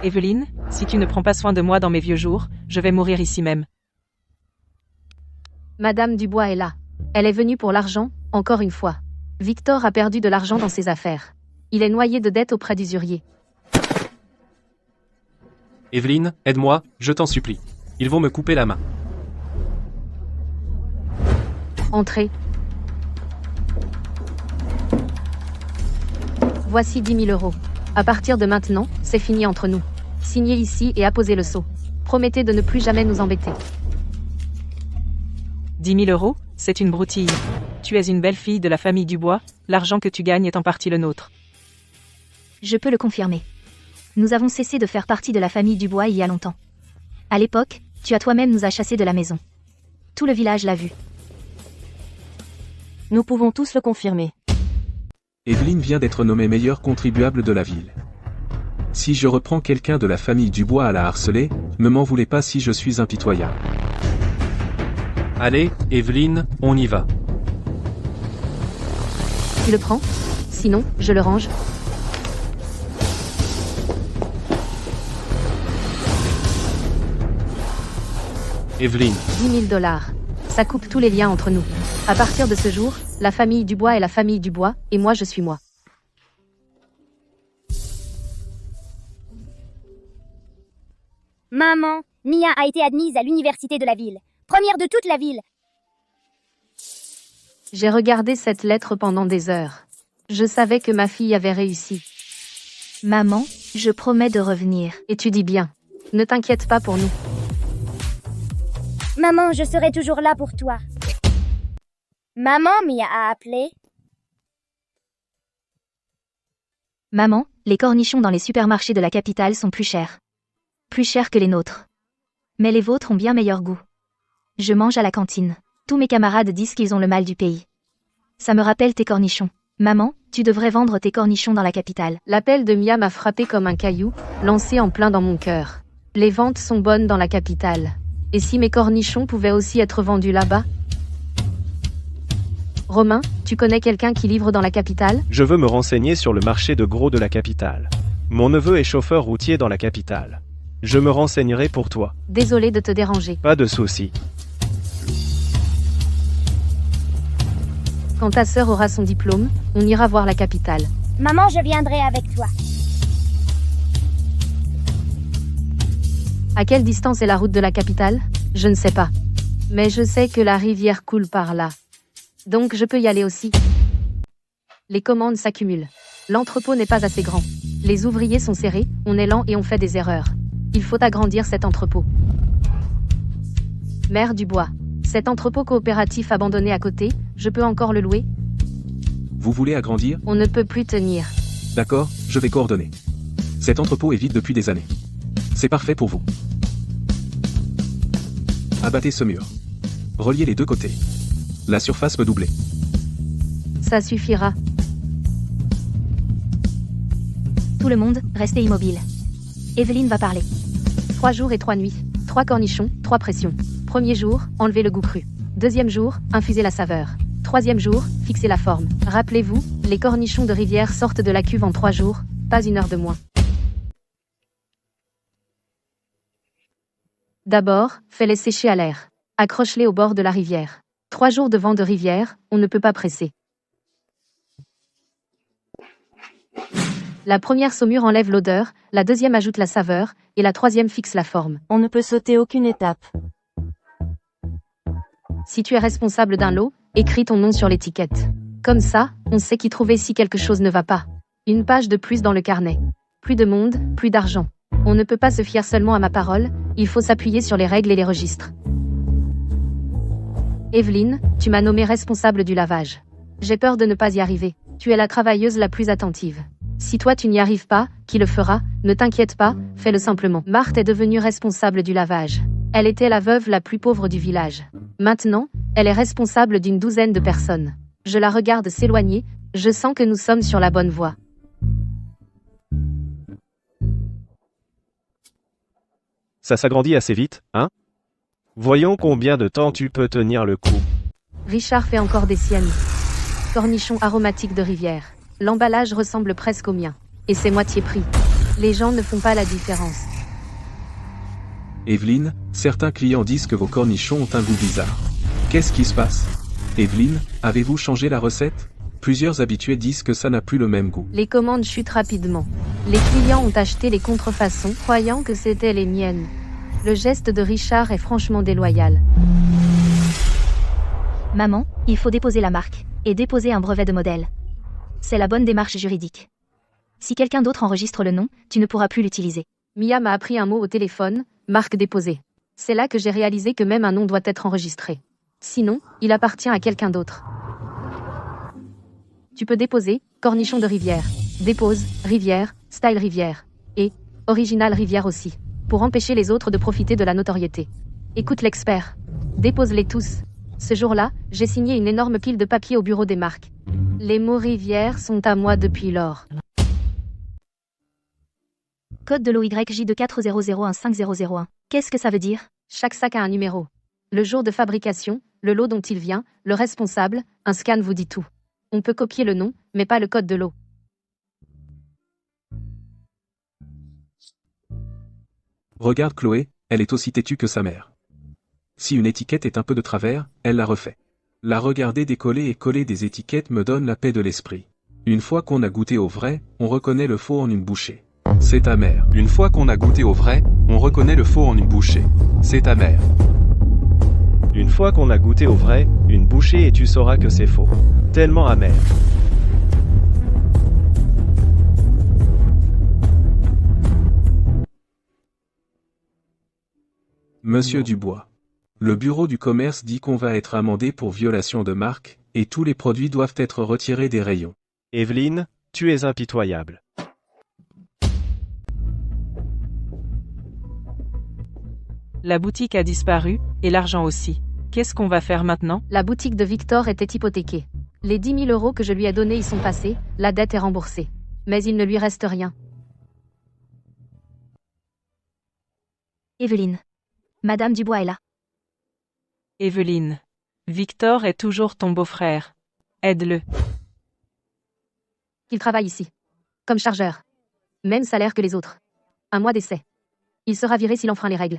Evelyne, si tu ne prends pas soin de moi dans mes vieux jours, je vais mourir ici même. Madame Dubois est là. Elle est venue pour l'argent, encore une fois. Victor a perdu de l'argent dans ses affaires. Il est noyé de dettes auprès d'usuriers. Evelyne, aide-moi, je t'en supplie. Ils vont me couper la main. Entrez. Voici 10 000 €. À partir de maintenant, c'est fini entre nous. Signez ici et apposez le sceau. Promettez de ne plus jamais nous embêter. 10 000 €, c'est une broutille. Tu es une belle fille de la famille Dubois, l'argent que tu gagnes est en partie le nôtre. Je peux le confirmer. Nous avons cessé de faire partie de la famille Dubois il y a longtemps. À l'époque, tu as toi-même nous a chassés de la maison. Tout le village l'a vu. Nous pouvons tous le confirmer. Evelyne vient d'être nommée meilleure contribuable de la ville. Si je reprends quelqu'un de la famille Dubois à la harceler, ne m'en voulez pas si je suis impitoyable. Allez, Evelyne, on y va. Tu le prends? Sinon, je le range. Evelyne, 10 000 $. Ça coupe tous les liens entre nous. À partir de ce jour, la famille Dubois est la famille Dubois, et moi je suis moi. Maman, Mia a été admise à l'université de la ville. Première de toute la ville. J'ai regardé cette lettre pendant des heures. Je savais que ma fille avait réussi. Maman, je promets de revenir. Et tu dis bien. Ne t'inquiète pas pour nous. Maman, je serai toujours là pour toi. Maman, Mia a appelé. Maman, les cornichons dans les supermarchés de la capitale sont plus chers. Plus chers que les nôtres. Mais les vôtres ont bien meilleur goût. Je mange à la cantine. Tous mes camarades disent qu'ils ont le mal du pays. Ça me rappelle tes cornichons. Maman, tu devrais vendre tes cornichons dans la capitale. L'appel de Mia m'a frappé comme un caillou, lancé en plein dans mon cœur. Les ventes sont bonnes dans la capitale. Et si mes cornichons pouvaient aussi être vendus là-bas? Romain, tu connais quelqu'un qui livre dans la capitale? Je veux me renseigner sur le marché de gros de la capitale. Mon neveu est chauffeur routier dans la capitale. Je me renseignerai pour toi. Désolé de te déranger. Pas de souci. Quand ta sœur aura son diplôme, on ira voir la capitale. Maman, je viendrai avec toi. À quelle distance est la route de la capitale? Je ne sais pas. Mais je sais que la rivière coule par là. Donc je peux y aller aussi. Les commandes s'accumulent. L'entrepôt n'est pas assez grand. Les ouvriers sont serrés, on est lent et on fait des erreurs. Il faut agrandir cet entrepôt. Maire Dubois. Cet entrepôt coopératif abandonné à côté, je peux encore le louer? Vous voulez agrandir? On ne peut plus tenir. D'accord, je vais coordonner. Cet entrepôt est vide depuis des années. C'est parfait pour vous. Abattez ce mur. Reliez les deux côtés. La surface peut doubler. Ça suffira. Tout le monde, restez immobile. Evelyne va parler. 3 jours et 3 nuits. 3 cornichons, 3 pressions. Premier jour, enlevez le goût cru. Deuxième jour, infusez la saveur. Troisième jour, fixez la forme. Rappelez-vous, les cornichons de rivière sortent de la cuve en 3 jours, pas 1 heure de moins. D'abord, fais-les sécher à l'air. Accroche-les au bord de la rivière. 3 jours de vent de rivière, on ne peut pas presser. La première saumure enlève l'odeur, la deuxième ajoute la saveur, et la troisième fixe la forme. On ne peut sauter aucune étape. Si tu es responsable d'un lot, écris ton nom sur l'étiquette. Comme ça, on sait qui trouver si quelque chose ne va pas. Une page de plus dans le carnet. Plus de monde, plus d'argent. On ne peut pas se fier seulement à ma parole, il faut s'appuyer sur les règles et les registres. Evelyne, tu m'as nommée responsable du lavage. J'ai peur de ne pas y arriver. Tu es la travailleuse la plus attentive. Si toi tu n'y arrives pas, qui le fera? Ne t'inquiète pas, fais-le simplement. Marthe est devenue responsable du lavage. Elle était la veuve la plus pauvre du village. Maintenant, elle est responsable d'une douzaine de personnes. Je la regarde s'éloigner, je sens que nous sommes sur la bonne voie. Ça s'agrandit assez vite, hein? Voyons combien de temps tu peux tenir le coup. Richard fait encore des siennes. Cornichons aromatiques de rivière. L'emballage ressemble presque au mien. Et c'est moitié prix. Les gens ne font pas la différence. Evelyne, certains clients disent que vos cornichons ont un goût bizarre. Qu'est-ce qui se passe? Evelyne, avez-vous changé la recette? Plusieurs habitués disent que ça n'a plus le même goût. Les commandes chutent rapidement. Les clients ont acheté les contrefaçons, croyant que c'était les miennes. Le geste de Richard est franchement déloyal. Maman, il faut déposer la marque, et déposer un brevet de modèle. C'est la bonne démarche juridique. Si quelqu'un d'autre enregistre le nom, tu ne pourras plus l'utiliser. Mia m'a appris un mot au téléphone, marque déposée. C'est là que j'ai réalisé que même un nom doit être enregistré. Sinon, il appartient à quelqu'un d'autre. Tu peux déposer, cornichon de rivière. Dépose, rivière, style rivière. Et, original rivière aussi. Pour empêcher les autres de profiter de la notoriété. Écoute l'expert. Dépose-les tous. Ce jour-là, j'ai signé une énorme pile de papier au bureau des marques. Les mots rivière sont à moi depuis lors. Code de l'OYJ de 400150001. Qu'est-ce que ça veut dire? Chaque sac a un numéro. Le jour de fabrication, le lot dont il vient, le responsable, un scan vous dit tout. On peut copier le nom, mais pas le code de lot. Regarde Chloé, elle est aussi têtue que sa mère. Si une étiquette est un peu de travers, elle la refait. La regarder décoller et coller des étiquettes me donne la paix de l'esprit. Une fois qu'on a goûté au vrai, on reconnaît le faux en une bouchée. C'est amer. Une fois qu'on a goûté au vrai, on reconnaît le faux en une bouchée. C'est amer. Une fois qu'on a goûté au vrai, une bouchée et tu sauras que c'est faux. Tellement amer. Monsieur Dubois. Le bureau du commerce dit qu'on va être amendé pour violation de marque, et tous les produits doivent être retirés des rayons. Evelyne, tu es impitoyable. La boutique a disparu, et l'argent aussi. Qu'est-ce qu'on va faire maintenant? La boutique de Victor était hypothéquée. Les 10 000 euros que je lui ai donnés y sont passés, la dette est remboursée. Mais il ne lui reste rien. Evelyne. Madame Dubois est là. Evelyne. Victor est toujours ton beau-frère. Aide-le. Il travaille ici. Comme chargeur. Même salaire que les autres. 1 mois d'essai. Il sera viré s'il enfreint les règles.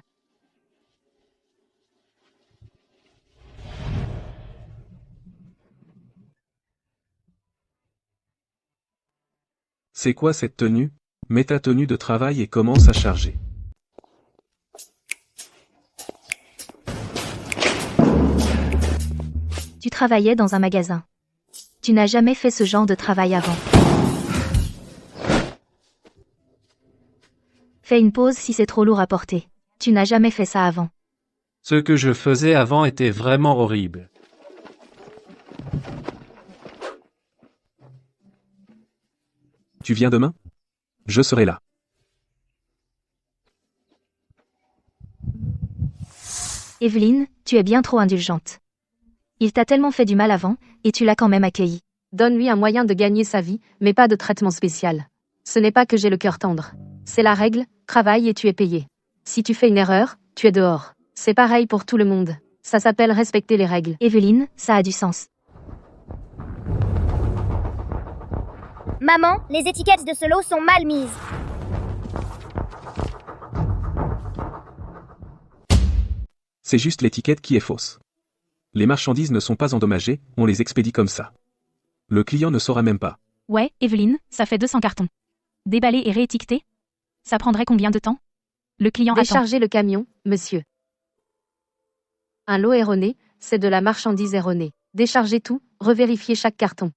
C'est quoi cette tenue? Mets ta tenue de travail et commence à charger. Tu travaillais dans un magasin. Tu n'as jamais fait ce genre de travail avant. Fais une pause si c'est trop lourd à porter. Tu n'as jamais fait ça avant. Ce que je faisais avant était vraiment horrible. Tu viens demain? Je serai là. Evelyne, tu es bien trop indulgente. Il t'a tellement fait du mal avant, et tu l'as quand même accueilli. Donne-lui un moyen de gagner sa vie, mais pas de traitement spécial. Ce n'est pas que j'ai le cœur tendre. C'est la règle, travaille et tu es payé. Si tu fais une erreur, tu es dehors. C'est pareil pour tout le monde. Ça s'appelle respecter les règles. Evelyne, ça a du sens. Maman, les étiquettes de ce lot sont mal mises. C'est juste l'étiquette qui est fausse. Les marchandises ne sont pas endommagées, on les expédie comme ça. Le client ne saura même pas. Ouais, Evelyne, ça fait 200 cartons. Déballer et réétiqueter? Ça prendrait combien de temps? Le client attend. Déchargez le camion, monsieur. Un lot erroné, c'est de la marchandise erronée. Déchargez tout, revérifiez chaque carton.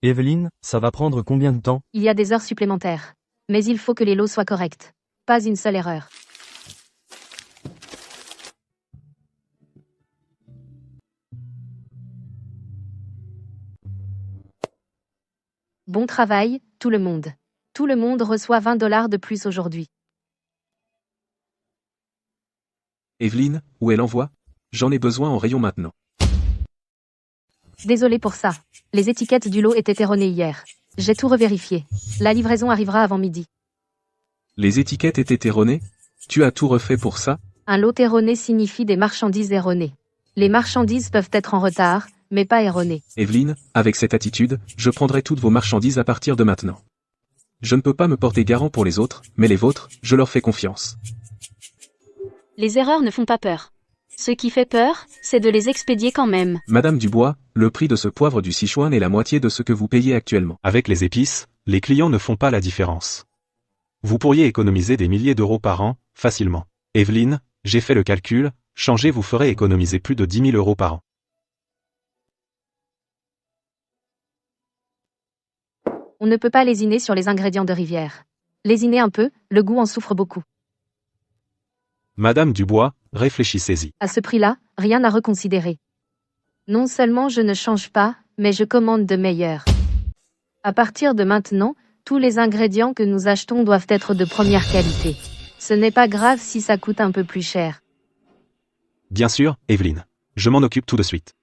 Evelyne, ça va prendre combien de temps? Il y a des heures supplémentaires. Mais il faut que les lots soient corrects. Pas une seule erreur. Bon travail, tout le monde. Tout le monde reçoit 20 $ de plus aujourd'hui. Evelyne, où est l'envoi? J'en ai besoin en rayon maintenant. Désolé pour ça. Les étiquettes du lot étaient erronées hier. J'ai tout revérifié. La livraison arrivera avant midi. Les étiquettes étaient erronées? Tu as tout refait pour ça? Un lot erroné signifie des marchandises erronées. Les marchandises peuvent être en retard, mais pas erronées. Evelyne, avec cette attitude, je prendrai toutes vos marchandises à partir de maintenant. Je ne peux pas me porter garant pour les autres, mais les vôtres, je leur fais confiance. Les erreurs ne font pas peur. Ce qui fait peur, c'est de les expédier quand même. Madame Dubois, le prix de ce poivre du Sichuan est la moitié de ce que vous payez actuellement. Avec les épices, les clients ne font pas la différence. Vous pourriez économiser des milliers d'euros par an, facilement. Evelyne, j'ai fait le calcul, changer vous ferait économiser plus de 10 000 euros par an. On ne peut pas lésiner sur les ingrédients de Rivière. Lésinez un peu, le goût en souffre beaucoup. Madame Dubois, réfléchissez-y. À ce prix-là, rien à reconsidérer. Non seulement je ne change pas, mais je commande de meilleurs. À partir de maintenant, tous les ingrédients que nous achetons doivent être de première qualité. Ce n'est pas grave si ça coûte un peu plus cher. Bien sûr, Evelyne. Je m'en occupe tout de suite.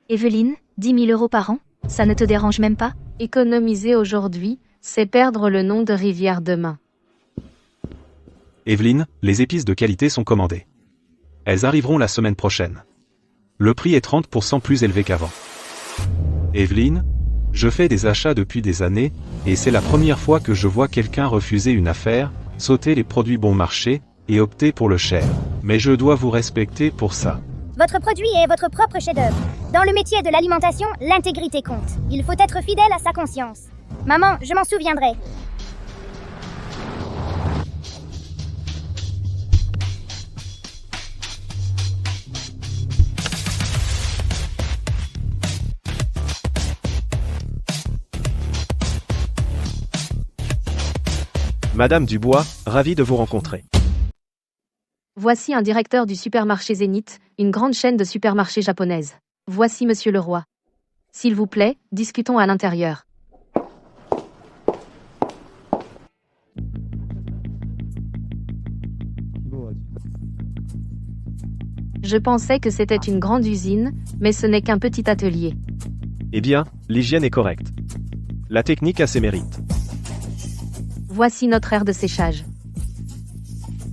Evelyne, 10 000 euros par an, ça ne te dérange même pas? Économiser aujourd'hui, c'est perdre le nom de Rivière demain. Evelyne, les épices de qualité sont commandées. Elles arriveront la semaine prochaine. Le prix est 30% plus élevé qu'avant. Evelyne, Je fais des achats depuis des années, et c'est la première fois que je vois quelqu'un refuser une affaire, sauter les produits bon marché, et opter pour le cher. Mais je dois vous respecter pour ça. Votre produit est votre propre chef-d'œuvre. Dans le métier de l'alimentation, l'intégrité compte. Il faut être fidèle à sa conscience. Maman, je m'en souviendrai. Madame Dubois, ravi de vous rencontrer. Voici un directeur du supermarché Zénith, une grande chaîne de supermarchés japonaise. Voici Monsieur Leroy. S'il vous plaît, discutons à l'intérieur. Je pensais que c'était une grande usine, mais ce n'est qu'un petit atelier. Eh bien, l'hygiène est correcte. La technique a ses mérites. Voici notre aire de séchage.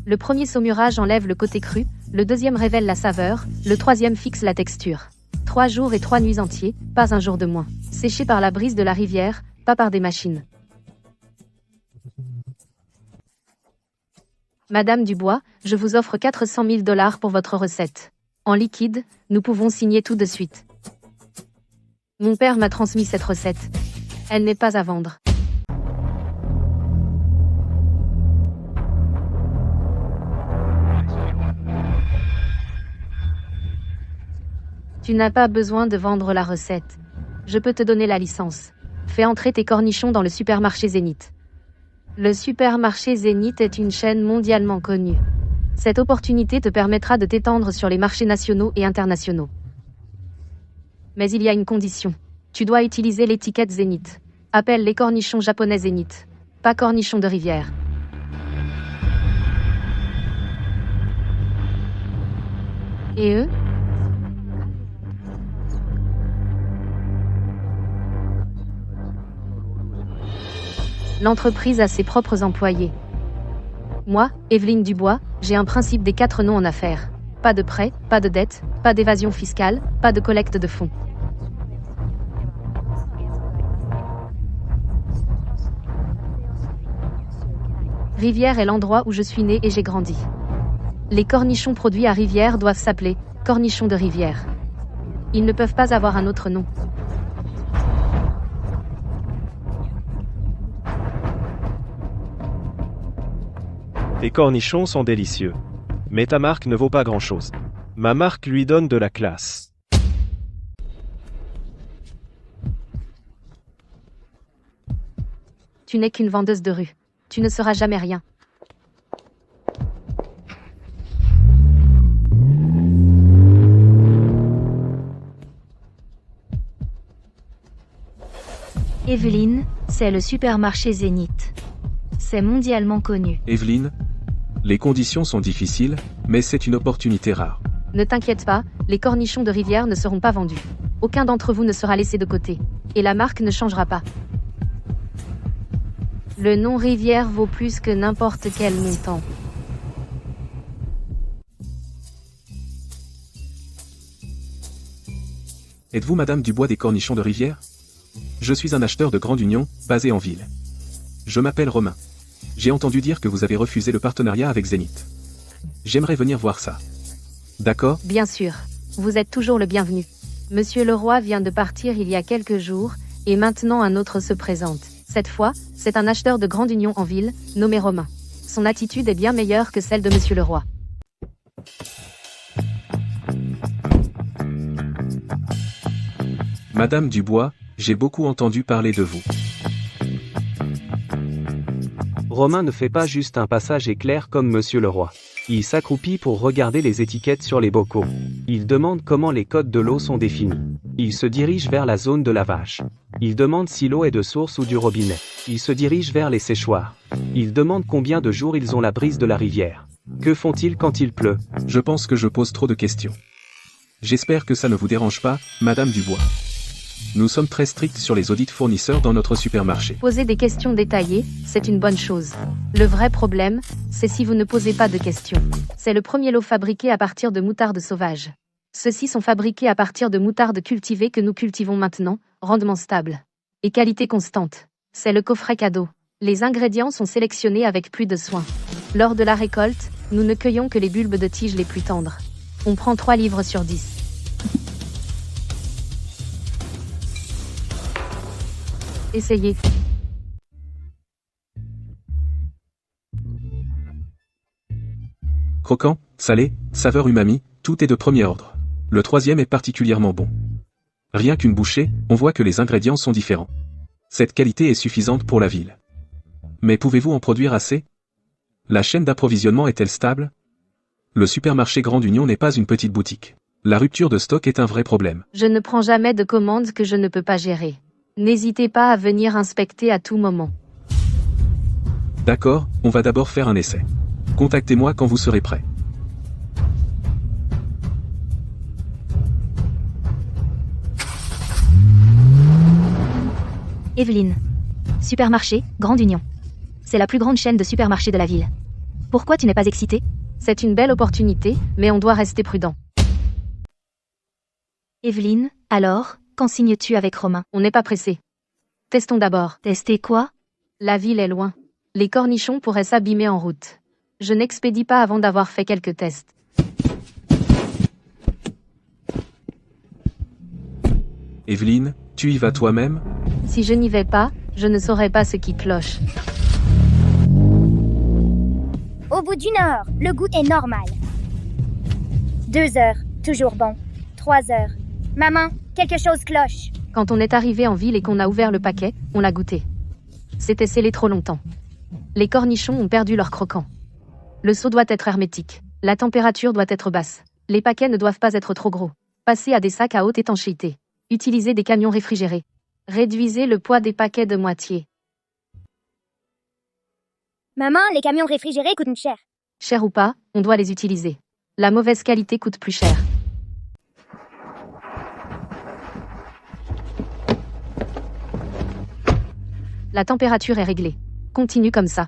Le premier saumurage enlève le côté cru, le deuxième révèle la saveur, le troisième fixe la texture. 3 jours et 3 nuits entiers, pas un jour de moins. Séché par la brise de la rivière, pas par des machines. Madame Dubois, je vous offre 400 000 $ pour votre recette. En liquide, nous pouvons signer tout de suite. Mon père m'a transmis cette recette. Elle n'est pas à vendre. Tu n'as pas besoin de vendre la recette. Je peux te donner la licence. Fais entrer tes cornichons dans le supermarché Zénith. Le supermarché Zénith est une chaîne mondialement connue. Cette opportunité te permettra de t'étendre sur les marchés nationaux et internationaux. Mais il y a une condition. Tu dois utiliser l'étiquette Zénith. Appelle les cornichons japonais Zénith. Pas cornichons de rivière. Et eux ? L'entreprise a ses propres employés. Moi, Evelyne Dubois, j'ai un principe des 4 non en affaires. Pas de prêt, pas de dette, pas d'évasion fiscale, pas de collecte de fonds. Rivière est l'endroit où je suis née et j'ai grandi. Les cornichons produits à Rivière doivent s'appeler cornichons de rivière. Ils ne peuvent pas avoir un autre nom. Tes cornichons sont délicieux. Mais ta marque ne vaut pas grand-chose. Ma marque lui donne de la classe. Tu n'es qu'une vendeuse de rue. Tu ne seras jamais rien. Evelyne, c'est le supermarché Zénith. C'est mondialement connu. Evelyne, les conditions sont difficiles, mais c'est une opportunité rare. Ne t'inquiète pas, les cornichons de rivière ne seront pas vendus. Aucun d'entre vous ne sera laissé de côté. Et la marque ne changera pas. Le nom rivière vaut plus que n'importe quel montant. Êtes-vous Madame Dubois des cornichons de rivière? Je suis un acheteur de grande union, basé en ville. Je m'appelle Romain. J'ai entendu dire que vous avez refusé le partenariat avec Zénith. J'aimerais venir voir ça. D'accord? Bien sûr. Vous êtes toujours le bienvenu. Monsieur Leroy vient de partir il y a quelques jours, et maintenant un autre se présente. Cette fois, c'est un acheteur de grande union en ville, nommé Romain. Son attitude est bien meilleure que celle de Monsieur Leroy. Madame Dubois, j'ai beaucoup entendu parler de vous. Romain ne fait pas juste un passage éclair comme Monsieur Leroy. Il s'accroupit pour regarder les étiquettes sur les bocaux. Il demande comment les codes de l'eau sont définis. Il se dirige vers la zone de lavage. Il demande si l'eau est de source ou du robinet. Il se dirige vers les séchoirs. Il demande combien de jours ils ont la brise de la rivière. Que font-ils quand il pleut? Je pense que je pose trop de questions. J'espère que ça ne vous dérange pas, Madame Dubois. Nous sommes très stricts sur les audits fournisseurs dans notre supermarché. Poser des questions détaillées, c'est une bonne chose. Le vrai problème, c'est si vous ne posez pas de questions. C'est le premier lot fabriqué à partir de moutarde sauvage. Ceux-ci sont fabriqués à partir de moutarde cultivée que nous cultivons maintenant, rendement stable. Et qualité constante. C'est le coffret cadeau. Les ingrédients sont sélectionnés avec plus de soin. Lors de la récolte, nous ne cueillons que les bulbes de tiges les plus tendres. On prend 3 livres sur 10. Essayez. Croquant, salé, saveur umami, tout est de premier ordre. Le troisième est particulièrement bon. Rien qu'une bouchée, on voit que les ingrédients sont différents. Cette qualité est suffisante pour la ville. Mais pouvez-vous en produire assez? La chaîne d'approvisionnement est-elle stable? Le supermarché Grande Union n'est pas une petite boutique. La rupture de stock est un vrai problème. Je ne prends jamais de commandes que je ne peux pas gérer. N'hésitez pas à venir inspecter à tout moment. D'accord, on va d'abord faire un essai. Contactez-moi quand vous serez prêt. Evelyne. Supermarché, Grande Union. C'est la plus grande chaîne de supermarchés de la ville. Pourquoi tu n'es pas excitée? C'est une belle opportunité, mais on doit rester prudent. Evelyne, alors, quand signes-tu avec Romain? On n'est pas pressé. Testons d'abord. Tester quoi? La ville est loin. Les cornichons pourraient s'abîmer en route. Je n'expédie pas avant d'avoir fait quelques tests. Evelyne, tu y vas toi-même? Si je n'y vais pas, je ne saurais pas ce qui cloche. Au bout d'une heure, le goût est normal. 2 heures, toujours bon. 3 heures. Maman, quelque chose cloche. Quand on est arrivé en ville et qu'on a ouvert le paquet, on l'a goûté. C'était scellé trop longtemps. Les cornichons ont perdu leur croquant. Le seau doit être hermétique. La température doit être basse. Les paquets ne doivent pas être trop gros. Passez à des sacs à haute étanchéité. Utilisez des camions réfrigérés. Réduisez le poids des paquets de moitié. Maman, les camions réfrigérés coûtent cher. Cher ou pas, on doit les utiliser. La mauvaise qualité coûte plus cher. La température est réglée. Continue comme ça.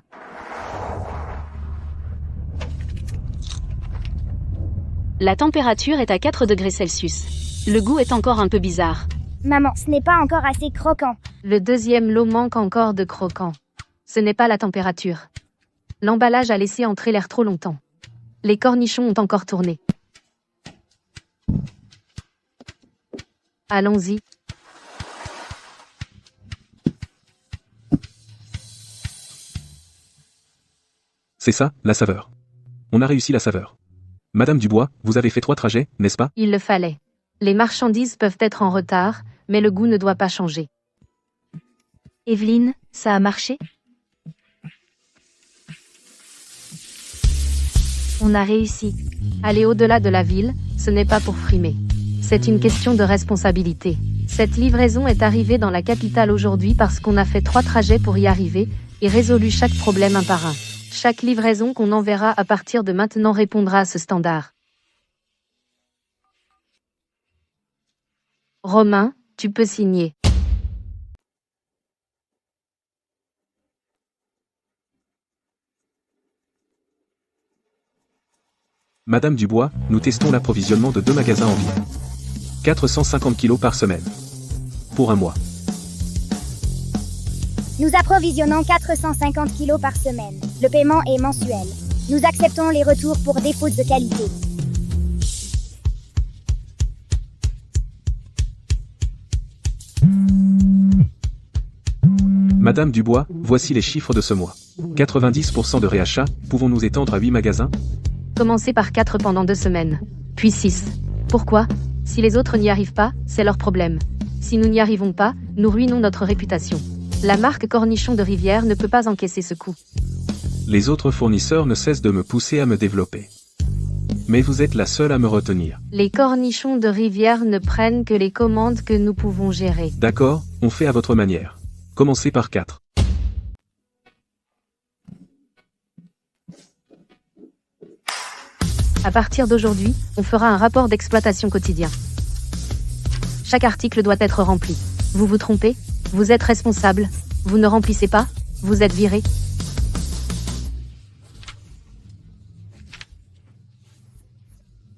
La température est à 4 degrés Celsius. Le goût est encore un peu bizarre. Maman, ce n'est pas encore assez croquant. Le deuxième lot manque encore de croquant. Ce n'est pas la température. L'emballage a laissé entrer l'air trop longtemps. Les cornichons ont encore tourné. Allons-y. C'est ça, la saveur. On a réussi la saveur. Madame Dubois, vous avez fait 3 trajets, n'est-ce pas? Il le fallait. Les marchandises peuvent être en retard, mais le goût ne doit pas changer. Evelyne, ça a marché? On a réussi. Aller au-delà de la ville, ce n'est pas pour frimer. C'est une question de responsabilité. Cette livraison est arrivée dans la capitale aujourd'hui parce qu'on a fait 3 trajets pour y arriver, et résolu chaque problème un par un. Chaque livraison qu'on enverra à partir de maintenant répondra à ce standard. Romain, tu peux signer. Madame Dubois, nous testons l'approvisionnement de 2 magasins en ville. 450 kg par semaine. Pour un mois. Nous approvisionnons 450 kilos par semaine. Le paiement est mensuel. Nous acceptons les retours pour défaut de qualité. Madame Dubois, voici les chiffres de ce mois. 90% de réachat, pouvons-nous étendre à 8 magasins? Commencez par 4 pendant 2 semaines. Puis 6. Pourquoi? Si les autres n'y arrivent pas, c'est leur problème. Si nous n'y arrivons pas, nous ruinons notre réputation. La marque Cornichon de Rivière ne peut pas encaisser ce coup. Les autres fournisseurs ne cessent de me pousser à me développer. Mais vous êtes la seule à me retenir. Les Cornichons de Rivière ne prennent que les commandes que nous pouvons gérer. D'accord, on fait à votre manière. Commencez par 4. À partir d'aujourd'hui, on fera un rapport d'exploitation quotidien. Chaque article doit être rempli. Vous vous trompez? Vous êtes responsable. Vous ne remplissez pas? Vous êtes viré.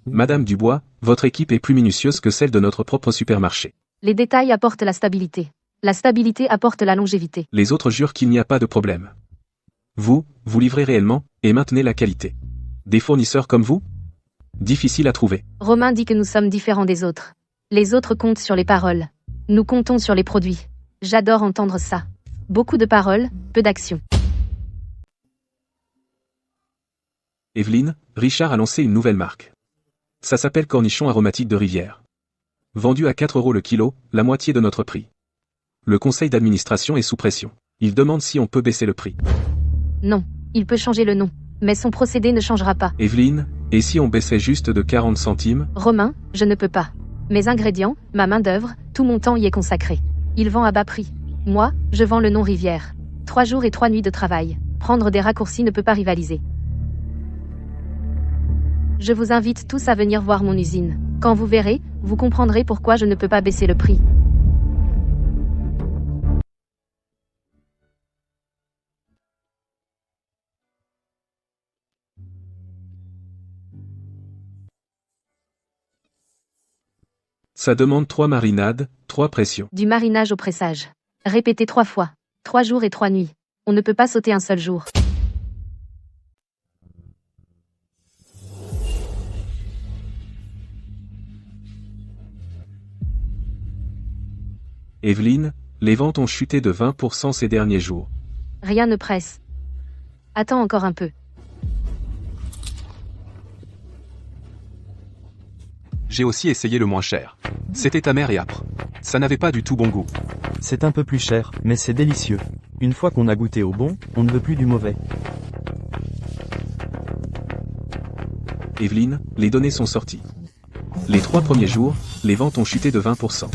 Madame Dubois, votre équipe est plus minutieuse que celle de notre propre supermarché. Les détails apportent la stabilité. La stabilité apporte la longévité. Les autres jurent qu'il n'y a pas de problème. Vous livrez réellement, et maintenez la qualité. Des fournisseurs comme vous? Difficile à trouver. Romain dit que nous sommes différents des autres. Les autres comptent sur les paroles. Nous comptons sur les produits. J'adore entendre ça. Beaucoup de paroles, peu d'actions. Evelyne, Richard a lancé une nouvelle marque. Ça s'appelle Cornichon aromatique de rivière. Vendu à 4 € le kilo, la moitié de notre prix. Le conseil d'administration est sous pression. Il demande si on peut baisser le prix. Non, il peut changer le nom. Mais son procédé ne changera pas. Evelyne, et si on baissait juste de 40 centimes? Romain, je ne peux pas. Mes ingrédients, ma main-d'œuvre, tout mon temps y est consacré. Il vend à bas prix. Moi, je vends le nom Rivière. 3 jours et 3 nuits de travail. Prendre des raccourcis ne peut pas rivaliser. Je vous invite tous à venir voir mon usine. Quand vous verrez, vous comprendrez pourquoi je ne peux pas baisser le prix. Ça demande 3 marinades, 3 pressions. Du marinage au pressage. Répétez 3 fois. 3 jours et 3 nuits. On ne peut pas sauter un seul jour. Evelyne, les ventes ont chuté de 20% ces derniers jours. Rien ne presse. Attends encore un peu. J'ai aussi essayé le moins cher. C'était amer et âpre. Ça n'avait pas du tout bon goût. C'est un peu plus cher, mais c'est délicieux. Une fois qu'on a goûté au bon, on ne veut plus du mauvais. Evelyne, les données sont sorties. Les 3 premiers jours, les ventes ont chuté de 20%.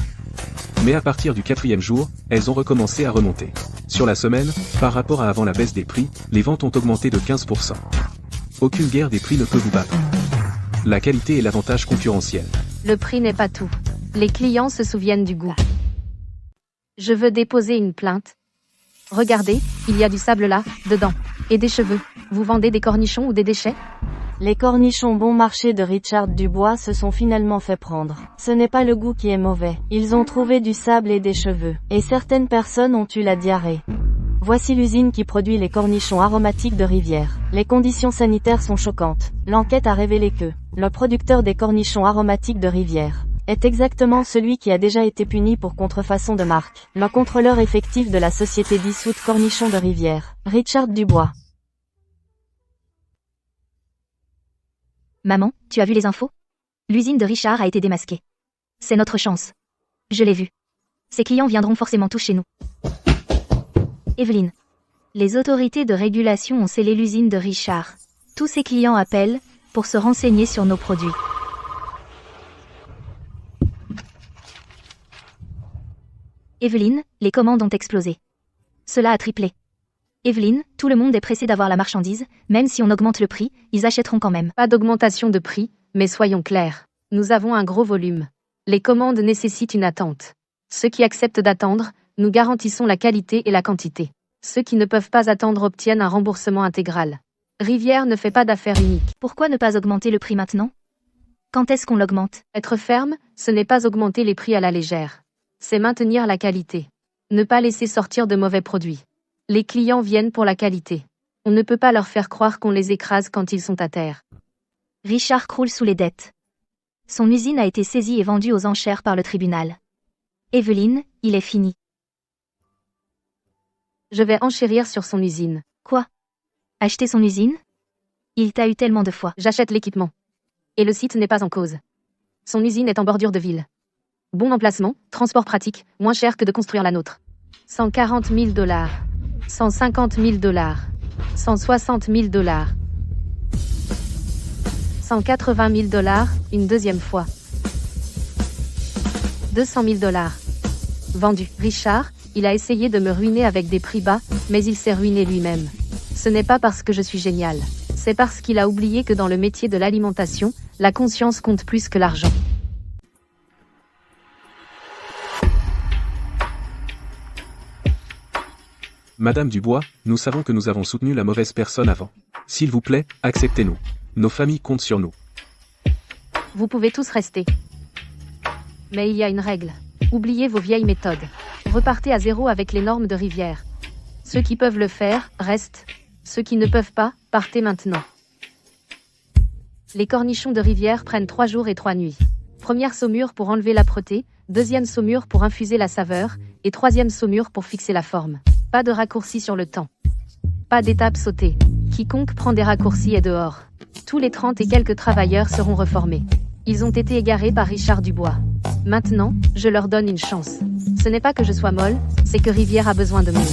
Mais à partir du 4e jour, elles ont recommencé à remonter. Sur la semaine, par rapport à avant la baisse des prix, les ventes ont augmenté de 15%. Aucune guerre des prix ne peut vous battre. La qualité est l'avantage concurrentiel. Le prix n'est pas tout. Les clients se souviennent du goût. Je veux déposer une plainte. Regardez, il y a du sable là, dedans. Et des cheveux. Vous vendez des cornichons ou des déchets? Les cornichons bon marché de Richard Dubois se sont finalement fait prendre. Ce n'est pas le goût qui est mauvais. Ils ont trouvé du sable et des cheveux. Et certaines personnes ont eu la diarrhée. Voici l'usine qui produit les cornichons aromatiques de Rivière. Les conditions sanitaires sont choquantes. L'enquête a révélé que le producteur des cornichons aromatiques de Rivière est exactement celui qui a déjà été puni pour contrefaçon de marque. Le contrôleur effectif de la société dissoute Cornichons de Rivière, Richard Dubois. Maman, tu as vu les infos? L'usine de Richard a été démasquée. C'est notre chance. Je l'ai vu. Ses clients viendront forcément tous chez nous. Evelyne. Les autorités de régulation ont scellé l'usine de Richard. Tous ses clients appellent pour se renseigner sur nos produits. Evelyne, les commandes ont explosé. Cela a triplé. Evelyne, tout le monde est pressé d'avoir la marchandise, même si on augmente le prix, ils achèteront quand même. Pas d'augmentation de prix, mais soyons clairs. Nous avons un gros volume. Les commandes nécessitent une attente. Ceux qui acceptent d'attendre, nous garantissons la qualité et la quantité. Ceux qui ne peuvent pas attendre obtiennent un remboursement intégral. Rivière ne fait pas d'affaires uniques. Pourquoi ne pas augmenter le prix maintenant? Quand est-ce qu'on l'augmente? Être ferme, ce n'est pas augmenter les prix à la légère. C'est maintenir la qualité. Ne pas laisser sortir de mauvais produits. Les clients viennent pour la qualité. On ne peut pas leur faire croire qu'on les écrase quand ils sont à terre. Richard croule sous les dettes. Son usine a été saisie et vendue aux enchères par le tribunal. Evelyne, il est fini. Je vais enchérir sur son usine. Quoi? Acheter son usine? Il t'a eu tellement de fois. J'achète l'équipement. Et le site n'est pas en cause. Son usine est en bordure de ville. Bon emplacement, transport pratique, moins cher que de construire la nôtre. 140 000 $, 150 000 $, 160 000 $, 180 000 $, une deuxième fois. 200 000 $. Vendu. Richard, il a essayé de me ruiner avec des prix bas, mais il s'est ruiné lui-même. Ce n'est pas parce que je suis génial. C'est parce qu'il a oublié que dans le métier de l'alimentation, la conscience compte plus que l'argent. Madame Dubois, nous savons que nous avons soutenu la mauvaise personne avant. S'il vous plaît, acceptez-nous. Nos familles comptent sur nous. Vous pouvez tous rester. Mais il y a une règle. Oubliez vos vieilles méthodes. Repartez à zéro avec les normes de rivière. Ceux qui peuvent le faire, restent. Ceux qui ne peuvent pas, partez maintenant. Les cornichons de rivière prennent 3 jours et 3 nuits. Première saumure pour enlever l'âpreté, deuxième saumure pour infuser la saveur, et troisième saumure pour fixer la forme. Pas de raccourci sur le temps. Pas d'étape sautée. Quiconque prend des raccourcis est dehors. Tous les 30 et quelques travailleurs seront reformés. Ils ont été égarés par Richard Dubois. Maintenant, je leur donne une chance. Ce n'est pas que je sois molle, c'est que Rivière a besoin de monde.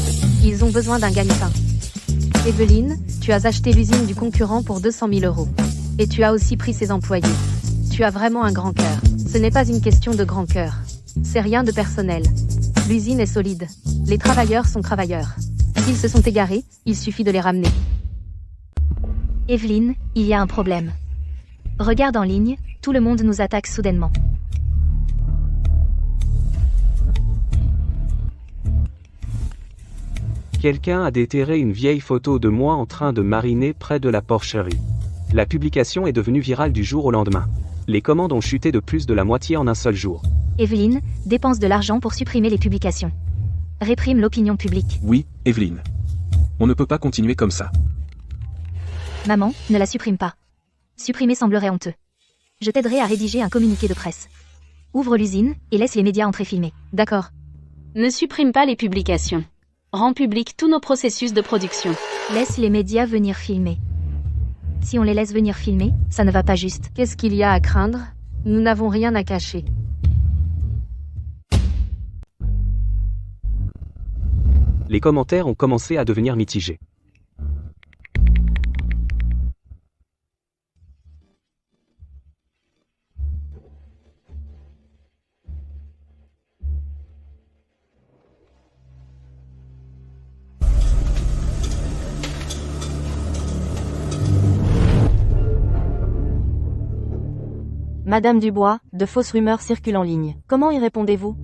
Ils ont besoin d'un gagne-pain. Evelyne, tu as acheté l'usine du concurrent pour 200 000 €. Et tu as aussi pris ses employés. Tu as vraiment un grand cœur. Ce n'est pas une question de grand cœur. C'est rien de personnel. L'usine est solide. Les travailleurs sont travailleurs. S'ils se sont égarés, il suffit de les ramener. Evelyne, il y a un problème. Regarde en ligne, tout le monde nous attaque soudainement. Quelqu'un a déterré une vieille photo de moi en train de mariner près de la porcherie. La publication est devenue virale du jour au lendemain. Les commandes ont chuté de plus de la moitié en un seul jour. Evelyne, dépense de l'argent pour supprimer les publications. Réprime l'opinion publique. Oui, Evelyne. On ne peut pas continuer comme ça. Maman, ne la supprime pas. Supprimer semblerait honteux. Je t'aiderai à rédiger un communiqué de presse. Ouvre l'usine, et laisse les médias entrer filmer. D'accord. Ne supprime pas les publications. Rends public tous nos processus de production. Laisse les médias venir filmer. Si on les laisse venir filmer, ça ne va pas juste. Qu'est-ce qu'il y a à craindre? Nous n'avons rien à cacher. Les commentaires ont commencé à devenir mitigés. Madame Dubois, de fausses rumeurs circulent en ligne. Comment y répondez-vous?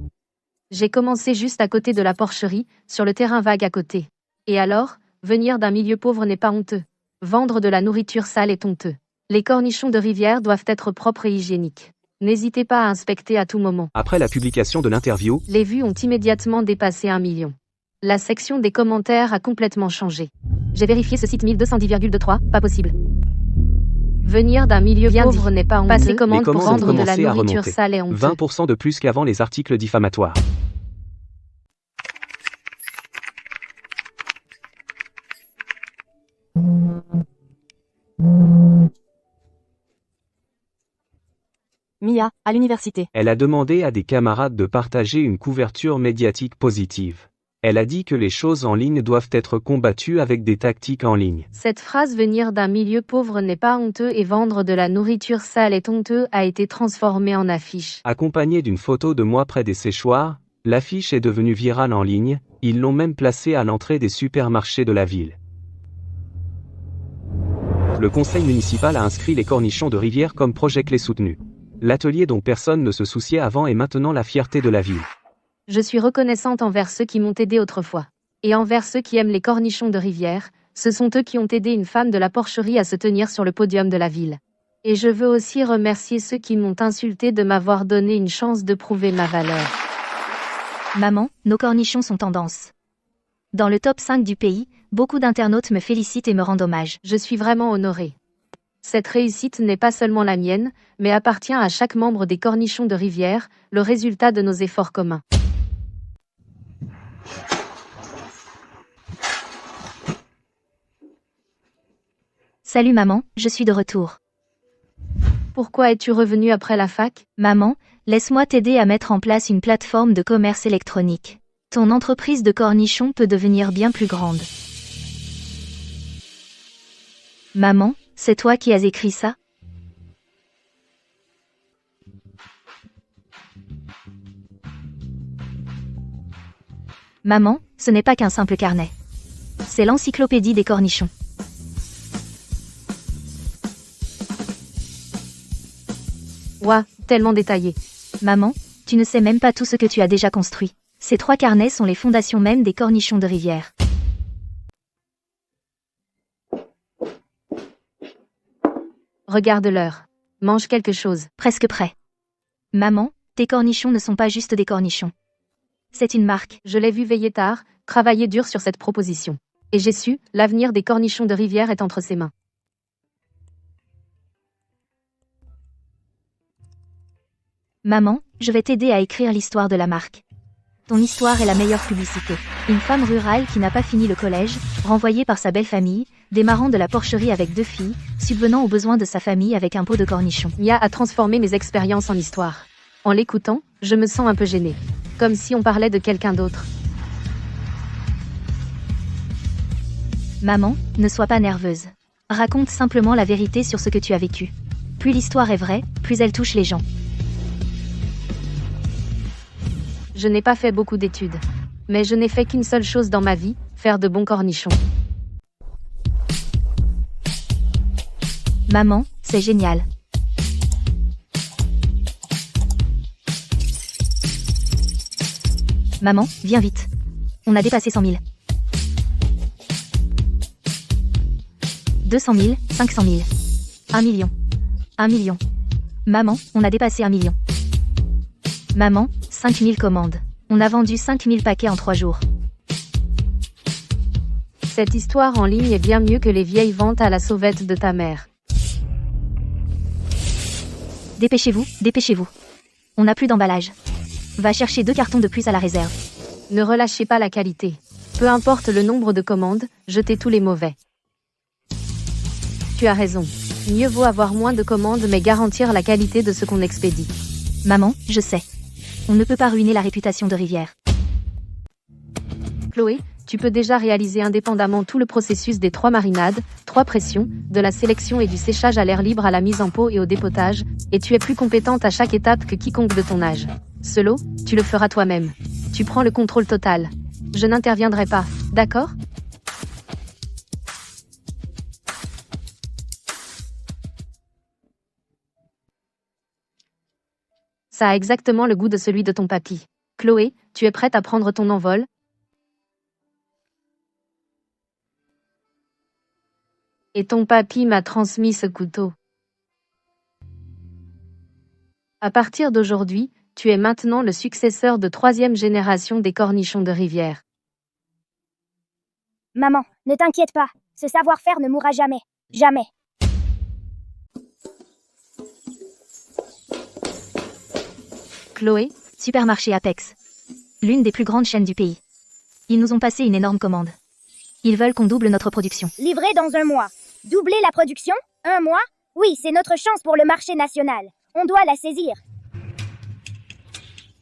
J'ai commencé juste à côté de la porcherie, sur le terrain vague à côté. Et alors, venir d'un milieu pauvre n'est pas honteux. Vendre de la nourriture sale est honteux. Les cornichons de rivière doivent être propres et hygiéniques. N'hésitez pas à inspecter à tout moment. Après la publication de l'interview, les vues ont immédiatement dépassé 1 million. La section des commentaires a complètement changé. J'ai vérifié ce site 1210,23, pas possible. Venir d'un milieu pauvre n'est pas honteux. Passer commande pour vendre de la nourriture sale est honteux. 20% de plus qu'avant les articles diffamatoires. Mia, à l'université. Elle a demandé à des camarades de partager une couverture médiatique positive. Elle a dit que les choses en ligne doivent être combattues avec des tactiques en ligne. Cette phrase venir d'un milieu pauvre n'est pas honteux et vendre de la nourriture sale est honteux a été transformée en affiche. Accompagnée d'une photo de moi près des séchoirs, l'affiche est devenue virale en ligne, ils l'ont même placée à l'entrée des supermarchés de la ville. Le conseil municipal a inscrit les cornichons de rivière comme projet clé soutenu. L'atelier dont personne ne se souciait avant est maintenant la fierté de la ville. Je suis reconnaissante envers ceux qui m'ont aidé autrefois. Et envers ceux qui aiment les cornichons de rivière, ce sont eux qui ont aidé une femme de la porcherie à se tenir sur le podium de la ville. Et je veux aussi remercier ceux qui m'ont insulté de m'avoir donné une chance de prouver ma valeur. Maman, nos cornichons sont tendance. Dans le top 5 du pays, beaucoup d'internautes me félicitent et me rendent hommage. Je suis vraiment honorée. Cette réussite n'est pas seulement la mienne, mais appartient à chaque membre des cornichons de rivière, le résultat de nos efforts communs. Salut maman, je suis de retour. Pourquoi es-tu revenue après la fac? Maman, laisse-moi t'aider à mettre en place une plateforme de commerce électronique. Ton entreprise de cornichons peut devenir bien plus grande. Maman, c'est toi qui as écrit ça? Maman, ce n'est pas qu'un simple carnet. C'est l'encyclopédie des cornichons. Ouah, tellement détaillé. Maman, tu ne sais même pas tout ce que tu as déjà construit. Ces 3 carnets sont les fondations même des cornichons de rivière. Regarde l'heure. Mange quelque chose. Presque prêt. Maman, tes cornichons ne sont pas juste des cornichons. C'est une marque. Je l'ai vu veiller tard, travailler dur sur cette proposition. Et j'ai su, l'avenir des cornichons de rivière est entre ses mains. Maman, je vais t'aider à écrire l'histoire de la marque. Ton histoire est la meilleure publicité. Une femme rurale qui n'a pas fini le collège, renvoyée par sa belle famille, démarrant de la porcherie avec 2 filles, subvenant aux besoins de sa famille avec un pot de cornichons. Mia a transformé mes expériences en histoire. En l'écoutant, je me sens un peu gênée. Comme si on parlait de quelqu'un d'autre. Maman, ne sois pas nerveuse. Raconte simplement la vérité sur ce que tu as vécu. Plus l'histoire est vraie, plus elle touche les gens. Je n'ai pas fait beaucoup d'études. Mais je n'ai fait qu'une seule chose dans ma vie, faire de bons cornichons. Maman, c'est génial. Maman, viens vite. On a dépassé 100 000. 200 000, 500 000. 1 million. 1 million. Maman, on a dépassé 1 million. Maman, 5 000 commandes. On a vendu 5 000 paquets en 3 jours. Cette histoire en ligne est bien mieux que les vieilles ventes à la sauvette de ta mère. Dépêchez-vous, dépêchez-vous. On n'a plus d'emballage. Va chercher 2 cartons de plus à la réserve. Ne relâchez pas la qualité. Peu importe le nombre de commandes, jetez tous les mauvais. Tu as raison. Mieux vaut avoir moins de commandes mais garantir la qualité de ce qu'on expédie. Maman, je sais. On ne peut pas ruiner la réputation de Rivière. Chloé, tu peux déjà réaliser indépendamment tout le processus des 3 marinades, 3 pressions, de la sélection et du séchage à l'air libre à la mise en pot et au dépotage, et tu es plus compétente à chaque étape que quiconque de ton âge. Ce lot, tu le feras toi-même. Tu prends le contrôle total. Je n'interviendrai pas, d'accord ? Ça a exactement le goût de celui de ton papy. Chloé, tu es prête à prendre ton envol ? Et ton papy m'a transmis ce couteau. À partir d'aujourd'hui, tu es maintenant le successeur de 3e génération des cornichons de rivière. Maman, ne t'inquiète pas, ce savoir-faire ne mourra jamais. Jamais. Chloé, Supermarché Apex. L'une des plus grandes chaînes du pays. Ils nous ont passé une énorme commande. Ils veulent qu'on double notre production. Livré dans 1 mois. Doubler la production ? 1 mois ? Oui, c'est notre chance pour le marché national. On doit la saisir.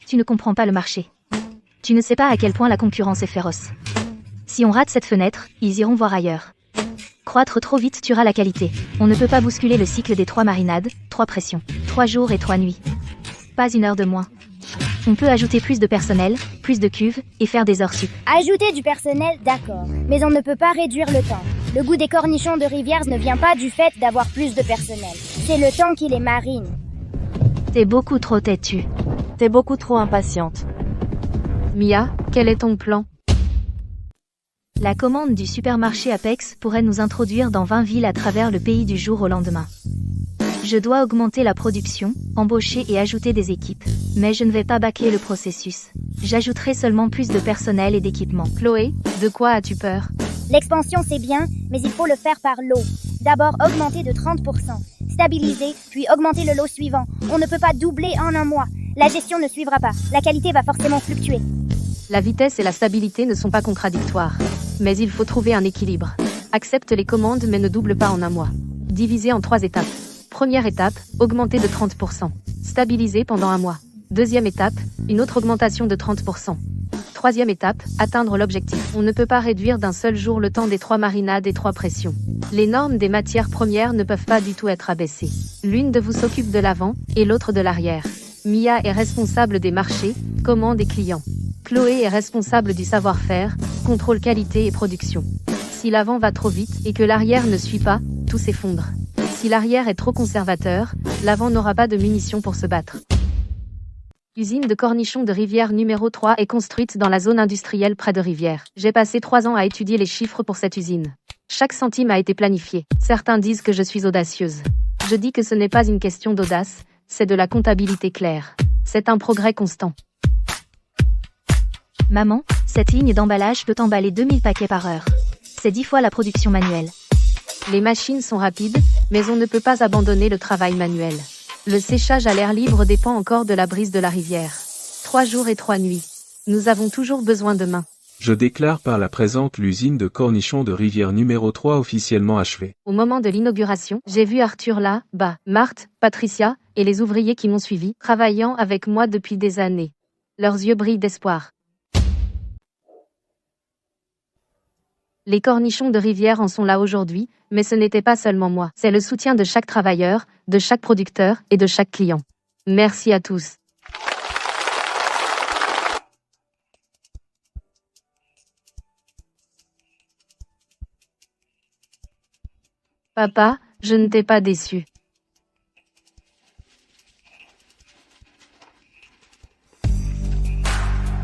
Tu ne comprends pas le marché. Tu ne sais pas à quel point la concurrence est féroce. Si on rate cette fenêtre, ils iront voir ailleurs. Croître trop vite tuera la qualité. On ne peut pas bousculer le cycle des 3 marinades, 3 pressions, 3 jours et 3 nuits. Pas 1 heure de moins. On peut ajouter plus de personnel, plus de cuves, et faire des heures sup. Ajouter du personnel, d'accord. Mais on ne peut pas réduire le temps. Le goût des cornichons de rivière ne vient pas du fait d'avoir plus de personnel. C'est le temps qui les marine. T'es beaucoup trop têtue. T'es beaucoup trop impatiente. Mia, quel est ton plan ? La commande du supermarché Apex pourrait nous introduire dans 20 villes à travers le pays du jour au lendemain. Je dois augmenter la production, embaucher et ajouter des équipes. Mais je ne vais pas bâcler le processus. J'ajouterai seulement plus de personnel et d'équipement. Chloé, de quoi as-tu peur ? L'expansion c'est bien, mais il faut le faire par lot. D'abord augmenter de 30%, stabiliser, puis augmenter le lot suivant. On ne peut pas doubler en 1 mois. La gestion ne suivra pas. La qualité va forcément fluctuer. La vitesse et la stabilité ne sont pas contradictoires. Mais il faut trouver un équilibre. Accepte les commandes mais ne double pas en 1 mois. Diviser en 3 étapes. Première étape, augmenter de 30%. Stabiliser pendant 1 mois. Deuxième étape, une autre augmentation de 30%. Troisième étape, atteindre l'objectif. On ne peut pas réduire d'un seul jour le temps des 3 marinades et 3 pressions. Les normes des matières premières ne peuvent pas du tout être abaissées. L'une de vous s'occupe de l'avant, et l'autre de l'arrière. Mia est responsable des marchés, commandes et clients. Chloé est responsable du savoir-faire, contrôle qualité et production. Si l'avant va trop vite et que l'arrière ne suit pas, tout s'effondre. Si l'arrière est trop conservateur, l'avant n'aura pas de munitions pour se battre. L'usine de cornichons de rivière numéro 3 est construite dans la zone industrielle près de Rivière. J'ai passé 3 ans à étudier les chiffres pour cette usine. Chaque centime a été planifié. Certains disent que je suis audacieuse. Je dis que ce n'est pas une question d'audace, c'est de la comptabilité claire. C'est un progrès constant. Maman, cette ligne d'emballage peut emballer 2000 paquets par heure. C'est 10 fois la production manuelle. Les machines sont rapides, mais on ne peut pas abandonner le travail manuel. Le séchage à l'air libre dépend encore de la brise de la rivière. 3 jours et 3 nuits. Nous avons toujours besoin de mains. Je déclare par la présente l'usine de cornichons de rivière numéro 3 officiellement achevée. Au moment de l'inauguration, j'ai vu Arthur là, bas, Marthe, Patricia, et les ouvriers qui m'ont suivi, travaillant avec moi depuis des années. Leurs yeux brillent d'espoir. Les cornichons de rivière en sont là aujourd'hui, mais ce n'était pas seulement moi. C'est le soutien de chaque travailleur, de chaque producteur et de chaque client. Merci à tous. Papa, je ne t'ai pas déçu.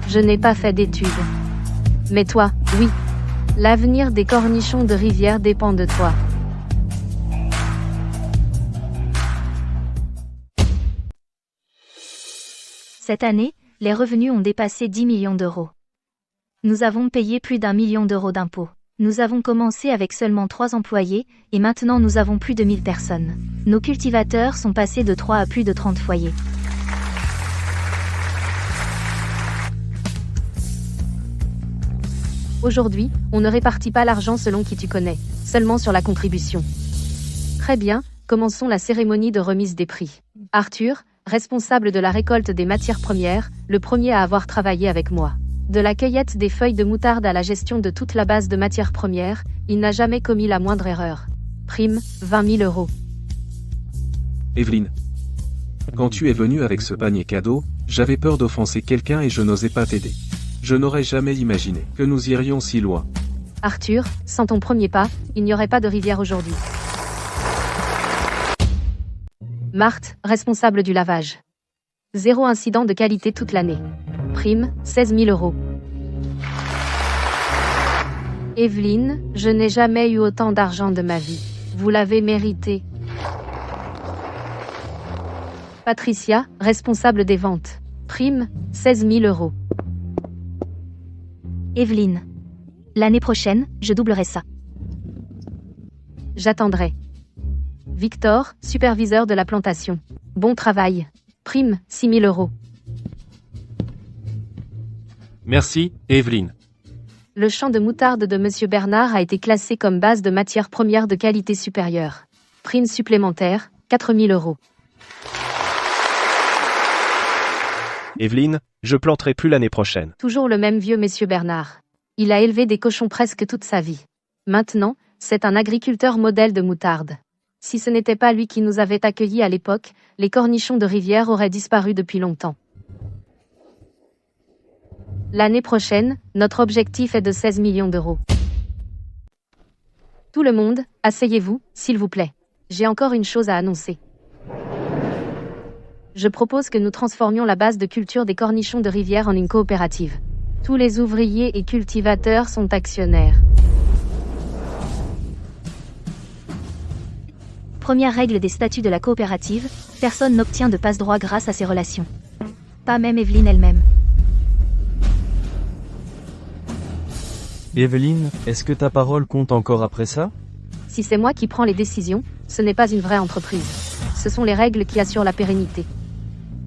Je n'ai pas fait d'études. Mais toi, oui. L'avenir des cornichons de rivière dépend de toi. Cette année, les revenus ont dépassé 10 millions d'euros. Nous avons payé plus d'1 million d'euros d'impôts. Nous avons commencé avec seulement 3 employés, et maintenant nous avons plus de 1000 personnes. Nos cultivateurs sont passés de 3 à plus de 30 foyers. Aujourd'hui, on ne répartit pas l'argent selon qui tu connais, seulement sur la contribution. Très bien, commençons la cérémonie de remise des prix. Arthur, responsable de la récolte des matières premières, le premier à avoir travaillé avec moi. De la cueillette des feuilles de moutarde à la gestion de toute la base de matières premières, il n'a jamais commis la moindre erreur. Prime, 20 000 euros. Evelyne. Quand tu es venue avec ce panier cadeau, j'avais peur d'offenser quelqu'un et je n'osais pas t'aider. Je n'aurais jamais imaginé que nous irions si loin. Arthur, sans ton premier pas, il n'y aurait pas de rivière aujourd'hui. Marthe, responsable du lavage. 0 incident de qualité toute l'année. Prime, 16 000 euros. Evelyne, je n'ai jamais eu autant d'argent de ma vie. Vous l'avez mérité. Patricia, responsable des ventes. Prime, 16 000 euros. Evelyne. L'année prochaine, je doublerai ça. J'attendrai. Victor, superviseur de la plantation. Bon travail. Prime, 6 000 euros. Merci, Evelyne. Le champ de moutarde de Monsieur Bernard a été classé comme base de matière première de qualité supérieure. Prime supplémentaire, 4 000 euros. Evelyne, je planterai plus l'année prochaine. Toujours le même vieux Monsieur Bernard. Il a élevé des cochons presque toute sa vie. Maintenant, c'est un agriculteur modèle de moutarde. Si ce n'était pas lui qui nous avait accueillis à l'époque, les cornichons de rivière auraient disparu depuis longtemps. L'année prochaine, notre objectif est de 16 millions d'euros. Tout le monde, asseyez-vous, s'il vous plaît. J'ai encore une chose à annoncer. Je propose que nous transformions la base de culture des cornichons de rivière en une coopérative. Tous les ouvriers et cultivateurs sont actionnaires. Première règle des statuts de la coopérative, personne n'obtient de passe-droit grâce à ces relations. Pas même Evelyne elle-même. Evelyne, est-ce que ta parole compte encore après ça? Si c'est moi qui prends les décisions, ce n'est pas une vraie entreprise. Ce sont les règles qui assurent la pérennité.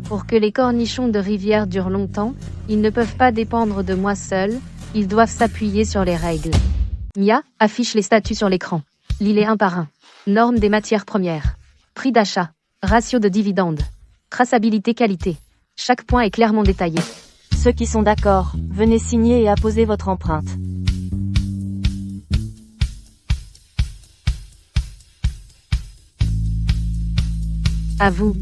Pour que les cornichons de rivière durent longtemps, ils ne peuvent pas dépendre de moi seul, ils doivent s'appuyer sur les règles. Mia, affiche les statuts sur l'écran. Lis-les un par un. Normes des matières premières. Prix d'achat. Ratio de dividendes. Traçabilité qualité. Chaque point est clairement détaillé. Ceux qui sont d'accord, venez signer et apposer votre empreinte. À vous.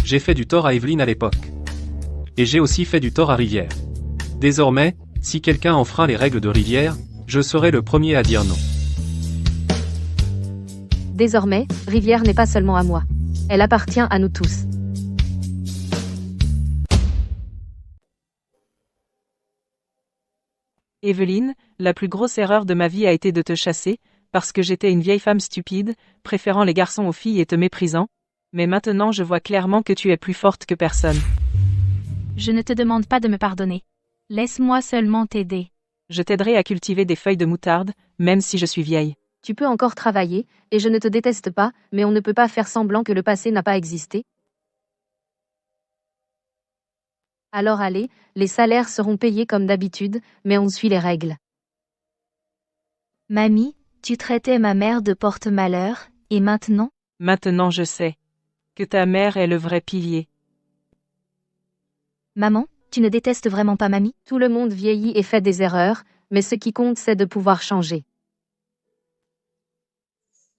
J'ai fait du tort à Evelyne à l'époque. Et j'ai aussi fait du tort à Rivière. Désormais, si quelqu'un enfreint les règles de Rivière, je serai le premier à dire non. Désormais, Rivière n'est pas seulement à moi. Elle appartient à nous tous. Evelyne, la plus grosse erreur de ma vie a été de te chasser, parce que j'étais une vieille femme stupide, préférant les garçons aux filles et te méprisant. Mais maintenant je vois clairement que tu es plus forte que personne. Je ne te demande pas de me pardonner. Laisse-moi seulement t'aider. Je t'aiderai à cultiver des feuilles de moutarde, même si je suis vieille. Tu peux encore travailler, et je ne te déteste pas, mais on ne peut pas faire semblant que le passé n'a pas existé. Alors allez, les salaires seront payés comme d'habitude, mais on suit les règles. Mamie, tu traitais ma mère de porte-malheur, et maintenant? Maintenant je sais que ta mère est le vrai pilier. Maman, tu ne détestes vraiment pas mamie? Tout le monde vieillit et fait des erreurs, mais ce qui compte c'est de pouvoir changer.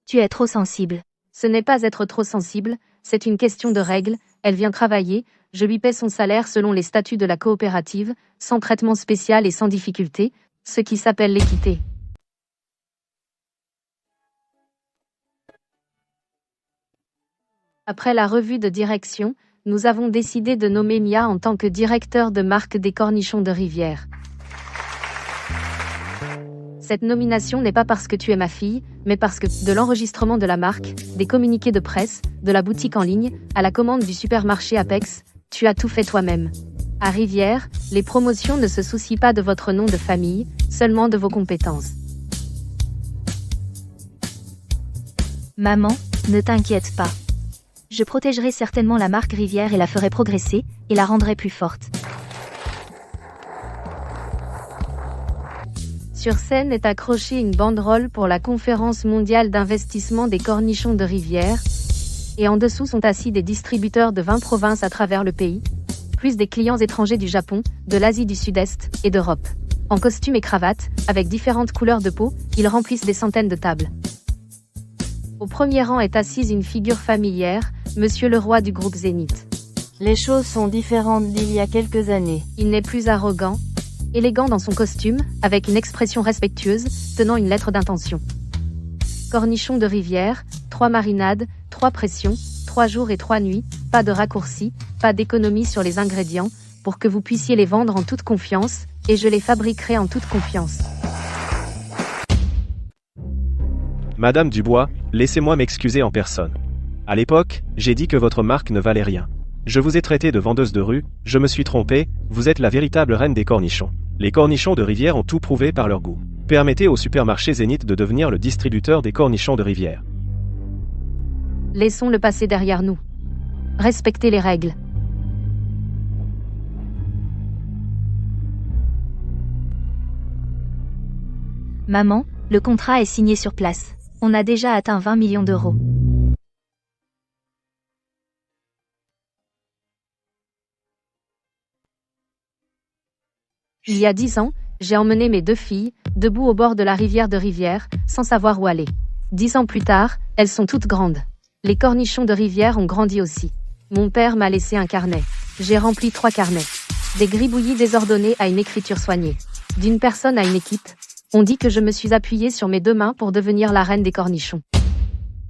Tu es trop sensible. Ce n'est pas être trop sensible, c'est une question de règles. Elle vient travailler, je lui paie son salaire selon les statuts de la coopérative, sans traitement spécial et sans difficulté, ce qui s'appelle l'équité. Après la revue de direction, nous avons décidé de nommer Mia en tant que directeur de marque des cornichons de rivière. Cette nomination n'est pas parce que tu es ma fille, mais parce que, de l'enregistrement de la marque, des communiqués de presse, de la boutique en ligne, à la commande du supermarché Apex, tu as tout fait toi-même. À Rivière, les promotions ne se soucient pas de votre nom de famille, seulement de vos compétences. Maman, ne t'inquiète pas. Je protégerai certainement la marque Rivière et la ferai progresser, et la rendrai plus forte. Sur scène est accrochée une banderole pour la conférence mondiale d'investissement des cornichons de rivière, et en dessous sont assis des distributeurs de 20 provinces à travers le pays, plus des clients étrangers du Japon, de l'Asie du Sud-Est et d'Europe. En costume et cravate, avec différentes couleurs de peau, ils remplissent des centaines de tables. Au premier rang est assise une figure familière, Monsieur le roi du groupe Zénith. Les choses sont différentes d'il y a quelques années. Il n'est plus arrogant, élégant dans son costume, avec une expression respectueuse, tenant une lettre d'intention. Cornichons de rivière, 3 marinades, 3 pressions, 3 jours et 3 nuits, pas de raccourcis, pas d'économie sur les ingrédients, pour que vous puissiez les vendre en toute confiance, et je les fabriquerai en toute confiance. Madame Dubois, laissez-moi m'excuser en personne. À l'époque, j'ai dit que votre marque ne valait rien. Je vous ai traité de vendeuse de rue, je me suis trompé, vous êtes la véritable reine des cornichons. Les cornichons de rivière ont tout prouvé par leur goût. Permettez au supermarché Zénith de devenir le distributeur des cornichons de rivière. Laissons le passé derrière nous. Respectez les règles. Maman, le contrat est signé sur place. On a déjà atteint 20 millions d'euros. Il y a 10 ans, j'ai emmené mes 2 filles, debout au bord de la rivière de Rivière, sans savoir où aller. 10 ans plus tard, elles sont toutes grandes. Les cornichons de Rivière ont grandi aussi. Mon père m'a laissé un carnet. J'ai rempli 3 carnets. Des gribouillis désordonnés à une écriture soignée. D'une personne à une équipe, on dit que je me suis appuyée sur mes 2 mains pour devenir la reine des cornichons.